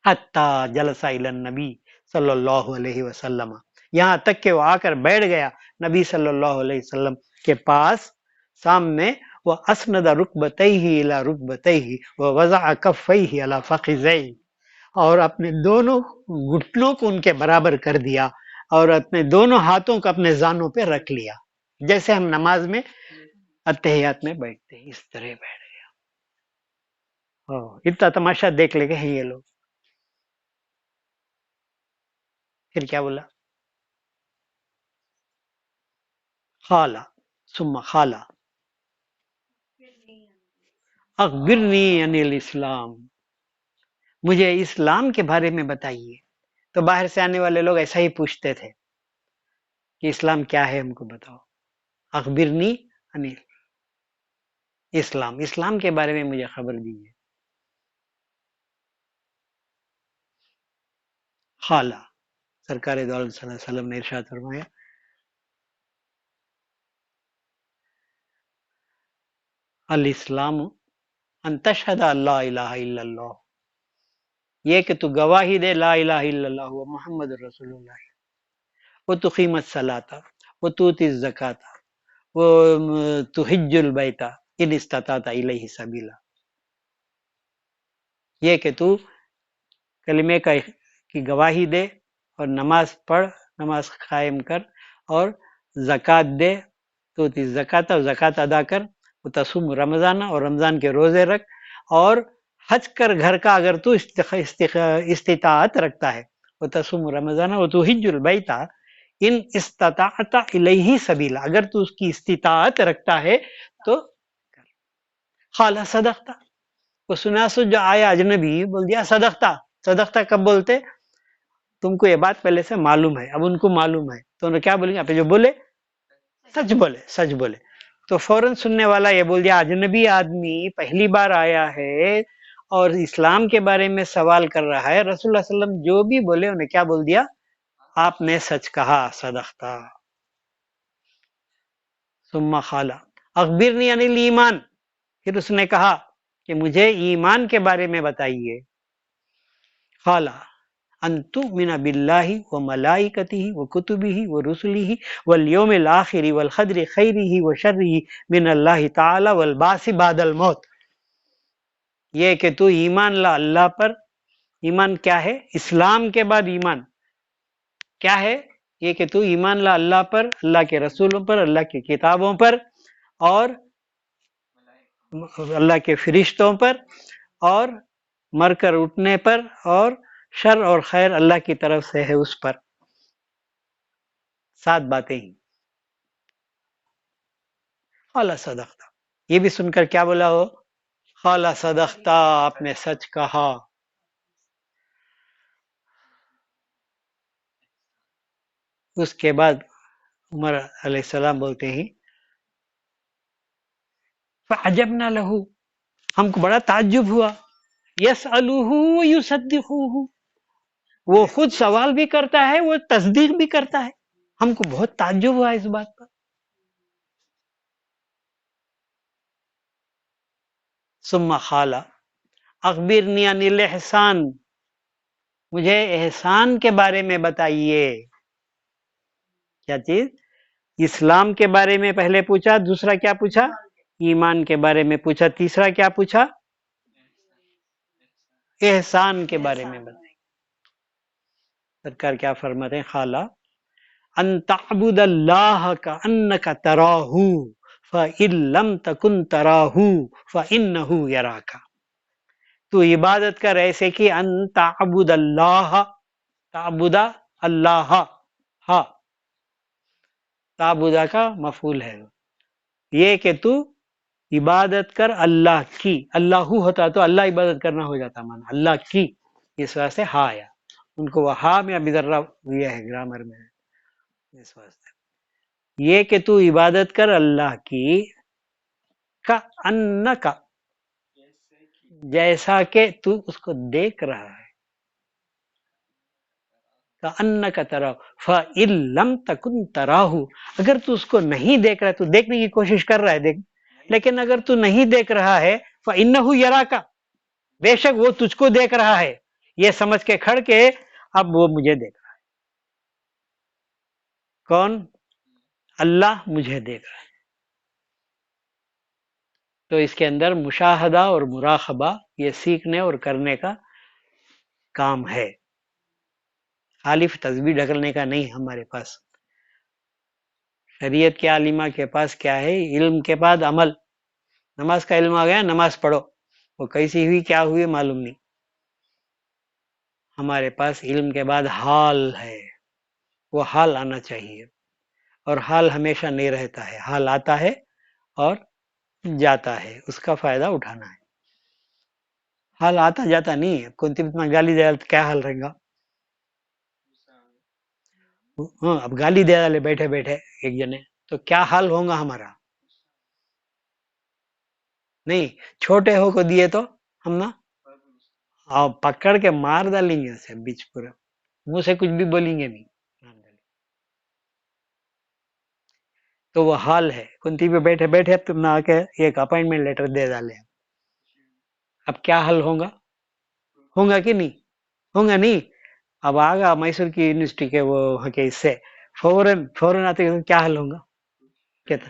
حتی جلس الی النبی صلی اللہ علیہ وسلم، یہاں تک کہ وہ آ کر بیٹھ گیا نبی صلی اللہ علیہ وسلم کے پاس سامنے. وَأَسْنَدَ رُكْبَتَيْهِ إِلَى رُكْبَتَيْهِ وَوَضَعَ كَفَّيْهِ عَلَى فَخِذَيْهِ، اور اپنے دونوں گھٹنوں کو ان کے برابر کر دیا، اور اپنے دونوں ہاتھوں کو اپنے زانوں پہ رکھ لیا، جیسے ہم نماز میں اتحیات میں بیٹھتے ہیں اس طرح بیٹھ گیا. اتنا تماشا دیکھ لے گئے ہیں یہ لوگ. پھر کیا بولا؟ خالا ثم خالا اخبرنی عن الاسلام، مجھے اسلام کے بارے میں بتائیے. تو باہر سے آنے والے لوگ ایسا ہی پوچھتے تھے کہ اسلام کیا ہے ہم کو بتاؤ. اخبرنی عن اسلام، اسلام کے بارے میں مجھے خبر دیجیے. خالا، سرکار دو عالم صلی اللہ علیہ وسلم نے ارشاد فرمایا الاسلام ان تشہد ان لا الہ الا اللہ، یہ کہ تو گواہی دے لا الہ الا اللہ و محمد رسول اللہ، وتقیم الصلاۃ وتؤتی الزکاۃ وہ تحج البیت ان استطعت الیہ سبیلا، یہ کہ تو کلمے کی گواہی دے اور نماز پڑھ، نماز قائم کر، اور زکوٰۃ دے، تو زکوٰۃ اور زکوٰۃ ادا کر، وہ تصوم رمضان اور رمضان کے روزے رکھ، اور حج کر گھر کا اگر تو استطاعت رکھتا ہے، وہ تصوم رمضان اور تو حج البیت ان استطاعت الیہ سبیلا، اگر تو اس کی استطاعت رکھتا ہے تو قال صدقتا، وہ سنا سو جو آیا اجنبی بول دیا صدقتا، صدقتا کب بولتے؟ تم کو یہ بات پہلے سے معلوم ہے، اب ان کو معلوم ہے تو انہوں کیا بولیں گے؟ آپ جو بولے سچ بولے، سچ بولے، تو فوراً سننے والا یہ بول دیا اجنبی آدمی پہلی بار آیا ہے اور اسلام کے بارے میں سوال کر رہا ہے، رسول اللہ صلی اللہ علیہ وسلم جو بھی بولے انہیں کیا بول دیا؟ آپ نے سچ کہا، صدقتا۔ ثم قال اخبرنی عن الایمان، پھر اس نے کہا کہ مجھے ایمان کے بارے میں بتائیے۔ قال ان تؤمن باللہ وملائکتہ وکتبہ ورسلہ والیوم الآخر والقدر خیرہ وشرہ من اللہ تعالی والبعث بعد الموت، یہ کہ تو ایمان لا اللہ پر، ایمان کیا ہے؟ اسلام کے بعد ایمان کیا ہے؟ یہ کہ تو ایمان لا اللہ پر، اللہ کے رسولوں پر، اللہ کی کتابوں پر، اور اللہ کے فرشتوں پر، اور مر کر اٹھنے پر، اور شر اور خیر اللہ کی طرف سے ہے اس پر، 7 باتیں ہی۔ قال صدقتا، یہ بھی سن کر کیا بولا ہو؟ قال صدقتا، آپ نے سچ کہا۔ اس کے بعد عمر علیہ السلام بولتے ہیں فعجبنا لہو، ہم کو بڑا تعجب ہوا، یسألوہ ویصدقوہ، وہ خود سوال بھی کرتا ہے، وہ تصدیق بھی کرتا ہے، ہم کو بہت تعجب ہوا اس بات پر۔ ثم قال اخبرنی عن الاحسان، مجھے احسان کے بارے میں بتائیے۔ کیا چیز؟ اسلام کے بارے میں پہلے پوچھا، دوسرا کیا پوچھا؟ ایمان کے بارے میں پوچھا، تیسرا کیا پوچھا؟ احسان کے بارے میں بتائیے۔ سرکار کیا فرماتے ہیں؟ قال ان تعبد اللہ کانک تراہ فإن لم تکن تراہ فإنہ یراک، تو عبادت کر ایسے کہ ان تعبد اللہ، تعبد اللہ، ہاں تعبدہ کا مفعول ہے، یہ کہ تو عبادت کر اللہ کی، اللہ ہوتا تو اللہ عبادت کرنا ہو جاتا، مانا اللہ کی، اس واسطے ہا آیا، ان کو وہ ہا میں ابھی ذرہ یہ ہے گرامر میں، اس واسطے یہ کہ تو عبادت کر اللہ کی، کا انکا، جیسا کہ تو اس کو دیکھ رہا ہے، کا انکا تراہ، فإن لم تکن تراہ، اگر تو اس کو نہیں دیکھ رہا ہے، تو دیکھنے کی کوشش کر رہا ہے دیکھ، لیکن اگر تو نہیں دیکھ رہا ہے فإنہ یراک، بے شک وہ تجھ کو دیکھ رہا ہے، یہ سمجھ کے کھڑ کے اب وہ مجھے دیکھ رہا ہے، کون؟ اللہ مجھے دیکھ رہا ہے۔ تو اس کے اندر مشاہدہ اور مراقبہ یہ سیکھنے اور کرنے کا کام ہے، خالی تصویر ڈھکلنے کا نہیں۔ ہمارے پاس شریعت کے عالمہ کے پاس کیا ہے؟ علم کے بعد عمل، نماز کا علم آ گیا، نماز پڑھو، وہ کیسی ہوئی کیا ہوئی معلوم نہیں، ہمارے پاس علم کے بعد حال ہے، وہ حال آنا چاہیے، اور حال ہمیشہ نہیں رہتا ہے، حال آتا ہے اور جاتا ہے، اس کا فائدہ اٹھانا ہے، حال آتا جاتا نہیں ہے، کون اتنا گالی دے تو کیا حال رہے گا؟ ہاں اب گالی دے ڈالے بیٹھے بیٹھے ایک جنے، تو کیا حال ہوگا ہمارا؟ نہیں، چھوٹے ہو کو دیے تو ہم نا پکڑ کے مار ڈالیں گے اسے بیچ پورا، منہ سے کچھ بھی بولیں گے نہیں، تو وہ حال ہے، کنتی پہ بیٹھے بیٹھے اب تم نہ آ کے ایک اپائنٹمنٹ لیٹر دے ڈالے، اب کیا حل ہوگا؟ ہوگا کہ نہیں ہوگا؟ نہیں، اب آگا میسور کی یونیورسٹی کے وہ وہاں کے اس سے فوراً آتے کیا حل ہوگا؟ کہتا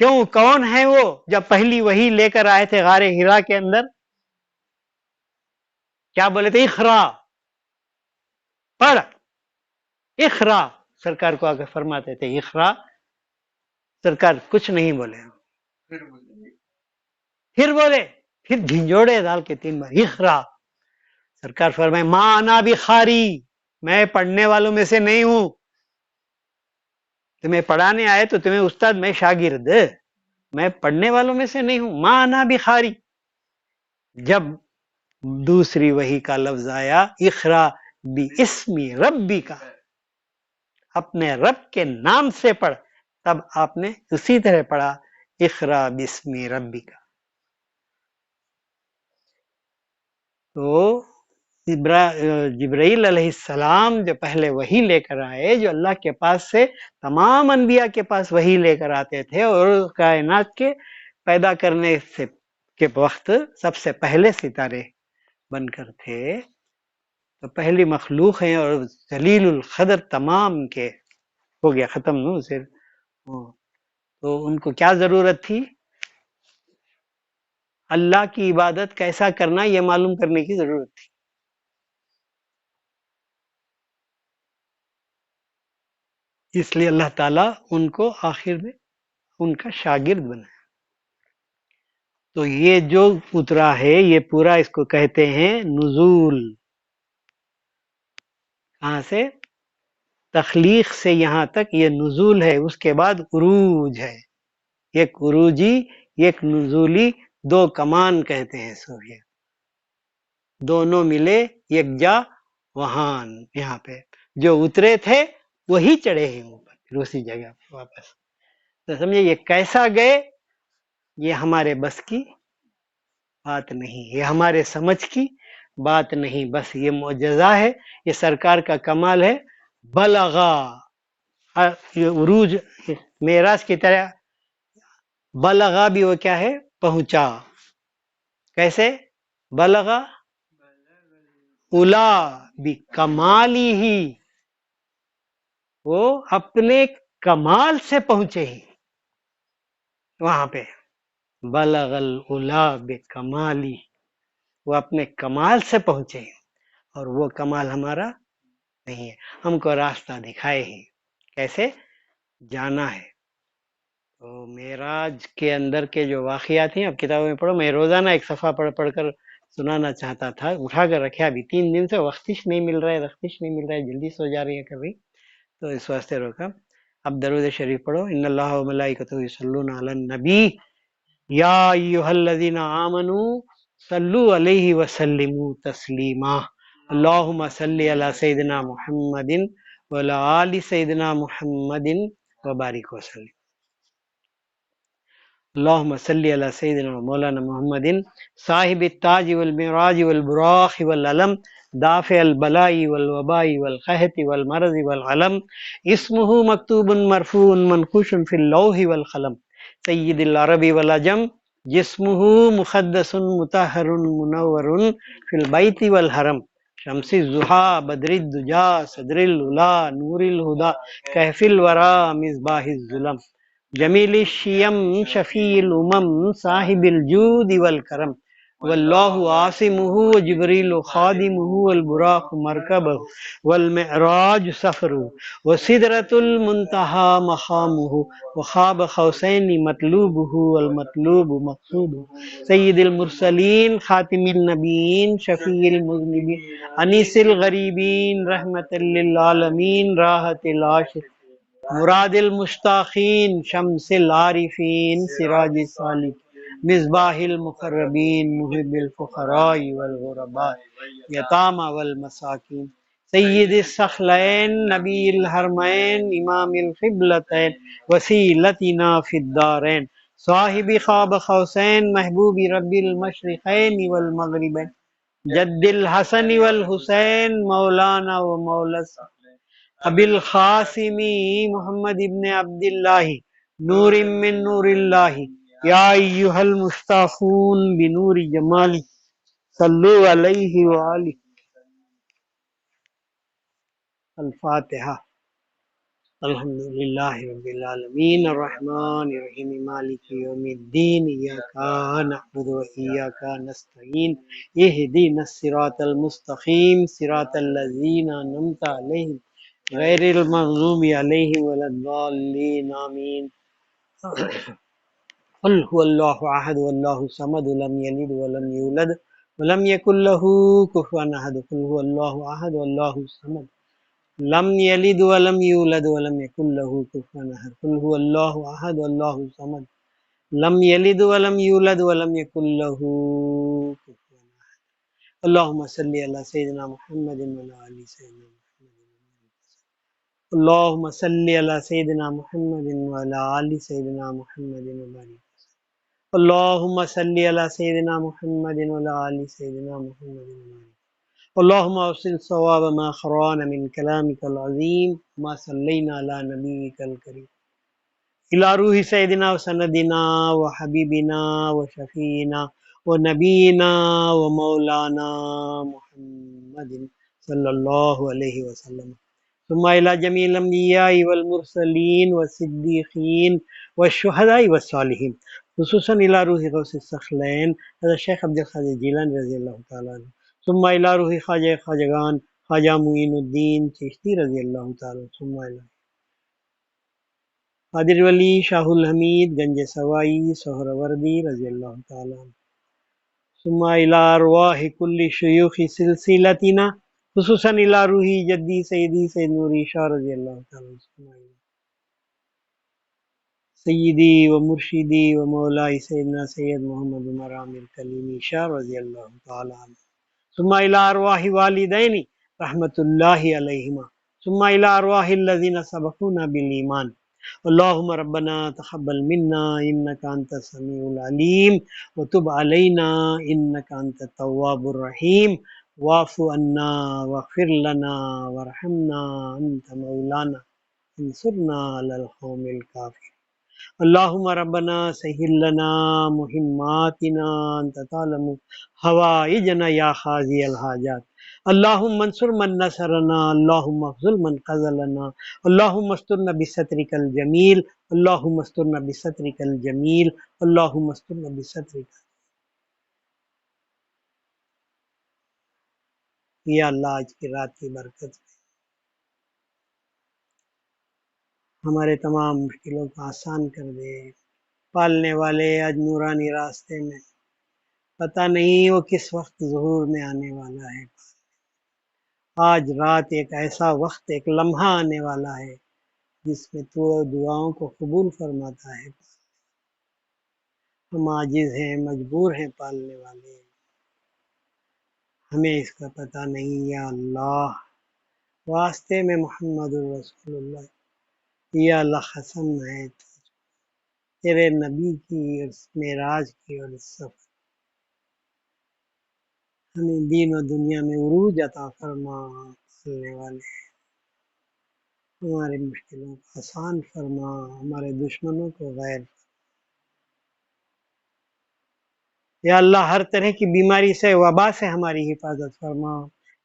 کیوں؟ کون ہے وہ؟ جب پہلی وحی لے کر آئے تھے غار ہرا کے اندر، کیا بولے تھے؟ اقرا، پڑھ، اقرا، سرکار کو آگے فرماتے تھے اقرا، سرکار کچھ نہیں بولے، پھر بولے پھر بولے، پھر جھنجھوڑے ڈال کے 3 بار اقرا، سرکار فرمائے ما انا بخاری، میں پڑھنے والوں میں سے نہیں ہوں، تمہیں پڑھانے آئے تو تمہیں استاد، میں شاگرد، میں پڑھنے والوں میں سے نہیں ہوں، ما انا بخاری۔ جب دوسری وحی کا لفظ آیا اقرا باسم ربی کا، اپنے رب کے نام سے پڑھ، تب آپ نے اسی طرح پڑھا اقرا باسم ربی کا۔ تو جبرائیل علیہ السلام جو پہلے وحی لے کر آئے، جو اللہ کے پاس سے تمام انبیاء کے پاس وحی لے کر آتے تھے، اور کائنات کے پیدا کرنے سے کے وقت سب سے پہلے ستارے بن کر تھے، تو پہلی مخلوق ہیں، اور جلیل القدر تمام کے ہو گیا ختم نو صرف، تو ان کو کیا ضرورت تھی؟ اللہ کی عبادت کیسا کرنا یہ معلوم کرنے کی ضرورت تھی۔ اس لیے اللہ تعالیٰ ان کو آخر میں ان کا شاگرد بنا۔ تو یہ جو اترا ہے یہ پورا اس کو کہتے ہیں نزول۔ کہاں سے؟ تخلیق سے یہاں تک یہ نزول ہے، اس کے بعد عروج ہے، ایک عروجی ایک نزولی، 2 کمان کہتے ہیں سو، یہ دونوں ملے یکجا وہاں، یہاں پہ جو اترے تھے وہی چڑھے ہیں اوپر، پھر اسی جگہ پہ واپس۔ تو سمجھے یہ کیسا گئے، یہ ہمارے بس کی بات نہیں، یہ ہمارے سمجھ کی بات نہیں، بس یہ معجزہ ہے، یہ سرکار کا کمال ہے۔ بلغا، یہ عروج معراج کی طرح، بلغا بھی وہ کیا ہے؟ پہنچا۔ کیسے؟ بلغا اولا بکمالی ہی، وہ اپنے کمال سے پہنچے ہی وہاں پہ، بلغ الاولا بکمالی، وہ اپنے کمال سے پہنچے ہی، اور وہ کمال ہمارا نہیں ہے، ہم کو راستہ دکھائے ہی کیسے جانا ہے۔ تو معراج کے اندر کے جو واقعات ہیں اب کتابوں میں پڑھو، میں روزانہ ایک صفحہ پڑھ کر سنانا چاہتا تھا، اٹھا کر رکھے، ابھی 3 دن سے وقتش نہیں مل رہا ہے، جلدی سو جا رہی ہے کبھی، تو اس واسطے روکا۔ اب درود شریف پڑھو، ان اللہ و ملائکتہ یصلون علی النبی یا ایھا الذین آمنوا صلوا علیہ وسلموا تسلیما، اللہم صلی علی سیدنا محمد وعلی آل سیدنا محمد وبارک وسلم۔ اللہم صلی علی سیدنا مولانا محمد صاحب التاج والمعراج والبراق والعلم دافع البلاء والوباء والقحط والمرض والعلم، اسمہ مکتوب مرفوع منقوش فی اللوح والقلم، سید العرب والعجم، جسمہ مقدس مطہر منور فی البیت والحرم، شمس الضحیٰ بدر الدجا صدر العلا نور الہدا کہف الورا مصباح الظلم، جمیل الشیم شفیع الامم صاحب الجود والکرم، واللہ عاصمہ وجبریل خادمہ والبراق مرکبہ والمعراج سفرہ وسدرۃ المنتہی مقامہ وقاب قوسین مطلوبہ والمطلوب مقصودہ، سید المرسلین خاتم النبیین شفیع المذنبین انیس الغریبین رحمۃ للعالمین راحت العاشقین مراد المشتاقین شمس العارفین سراج السالکین مصباح المقربین محب الفقراء والغرباء یتامى والمساکین، سید الثقلین نبی الحرمین امام القبلتین وسیلتنا فی الدارین، صاحب قاب قوسین محبوب رب المشرقین والمغربین، جد الحسن والحسین مولانا و مولا ابی القاسم محمد ابن عبداللہ نور من نور اللہ، یا ایھا المشتاقون بنور جمالہ صلو علیہ وآلہ۔ الفاتحہ۔ الحمد لله رب العالمين الرحمن الرحيم مالك يوم الدين إياك نعبد وإياك نستعين اهدنا الصراط المستقيم صراط الذين أنعمت عليهم غير المغضوب عليهم ولا الضالين آمين. قل هو الله أحد والله الصمد لم يلد ولم يولد ولم يكن له كفوا أحد. قل هو الله أحد والله الصمد لم يلد ولم يولد ولم يكن له كفوا أحد. قل هو الله أحد والله الصمد لم يلد ولم يولد ولم يكن له كفوا أحد. اللهم صل على سيدنا محمد وعلى آل سيدنا محمد. اللهم صل على سيدنا محمد وعلى آل سيدنا محمد وبارك. اللهم صل على سيدنا محمد وعلى آل سيدنا محمد وبارك. اللهم اوصل صواب ما خران من كلامك العظيم ما صلينا على نبيك الكريم إلى روح سيدنا وسندنا وحبيبنا وشفينا ونبينا ومولانا محمد صلى الله عليه وسلم. ثم إلى جميع الأنبياء والمرسلين والصديقين والشهداء والصالحين، خصوصا إلى روح غوث الثقلين حضرت شیخ عبد القادر جیلانی رضی اللہ تعالیٰ عنہ. ثم إلى روح خواجہ خواجگان خواجہ معین الدین چشتی رضی اللہ تعالیٰ. ثم إلى قادر ولی شاہ الحمید گنج سوائی سہروردی رضی اللہ تعالیٰ عنہ. ثم إلى أرواح كل شیوخ سلسلتنا خصوصا إلى روح جدی سیدی سید نوری شاہ رضی اللہ تعالیٰ عنہ. سیدی و مرشدی و مولائی سیدنا سید محمد عمر عامر کلیمی شاہ رضی اللہ تعالیٰ عنہ. ثم إلى أرواح والدین رحمت اللہ علیہما. ثم إلى أرواح الذین سبقونا بالایمان. اللهم ربنا تقبل منا انك انت السميع العليم وتب علينا انك انت التواب الرحيم واعف عنا واغفر لنا وارحمنا انت مولانا انصرنا على القوم الكافرين. اللهم ربنا سهل لنا مهماتنا انت تعلم حوائجنا يا قاضي الحاجات. اللهم انصر من نصرنا اللهم اخذل من خذلنا اللهم استرنا بسترك الجميل اللهم استرنا بسترك الجميل اللهم استرنا بسترك. یا اللہ آج کی رات کی برکت میں ہمارے تمام مشکلوں کو آسان کر دے. پالنے والے آج نورانی راستے میں پتہ نہیں وہ کس وقت ظہور میں آنے والا ہے. آج رات ایک ایسا وقت ایک لمحہ آنے والا ہے جس میں تو دعاؤں کو قبول فرماتا ہے. ہم عاجز ہیں مجبور ہیں پالنے والے، ہمیں اس کا پتہ نہیں. یا اللہ واسطے میں محمد الرسول اللہ، یا اللہ قسم ہے تیرے نبی کی اور معراج کی اور اس سفر ہمیں دین و دنیا میں عروج عطا فرما. پالنے والے ہمارے مشکلوں کو آسان فرما، ہمارے دشمنوں کو غیر. یا اللہ ہر طرح کی بیماری سے وبا سے ہماری حفاظت فرما.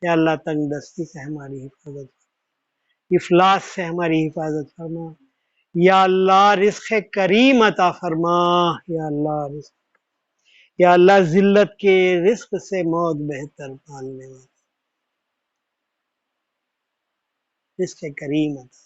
یا اللہ تنگ دستی سے ہماری حفاظت فرما، افلاس سے ہماری حفاظت فرما. یا اللہ رزق کریم عطا فرما. یا اللہ رزق، یا اللہ ذلت کے رزق سے موت بہتر. پالنے والا رزق کریم عطا.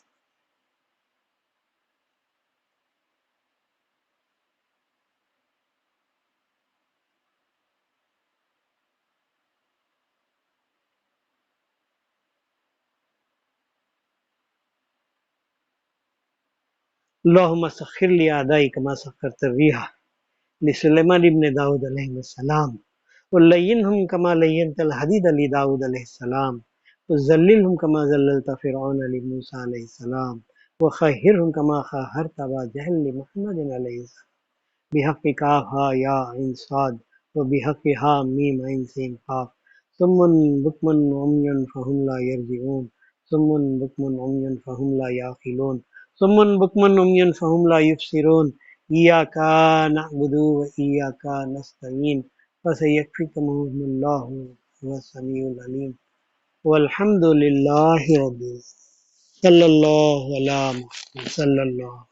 اللہم سخر لی اعدائی کما سخرت الریح لسلیمان ابن داود علیہ السلام وَلَيِّنْهُمْ كَمَا لَيِّنْتَ الْحَدِيدَ لِدَاوُدَ علیہ السلام وَذَلِّلْهُمْ كَمَا ذَلَّلْتَ فِرْعَوْنَ لِمُوسَى علیہ السلام وَخَيِّرْهُمْ كَمَا خَيَّرْتَ أَبَا جَهْلٍ لِمُحَمَّدٍ علیہ السلام بحق کاف ہا یا عین صاد وبحق ہا میم عین سین قاف صم بکم عمی فهم لا یرجعون صم بکم عمی فهم لا یعقلون صم بکم عمی فهم لا یبصرون ایاک نعبد وایاک نستعین فسیکفیکہم اللہ هو السمیع العلیم والحمد للہ رب العالمین. صلی اللہ علیہ محمد صلی اللہ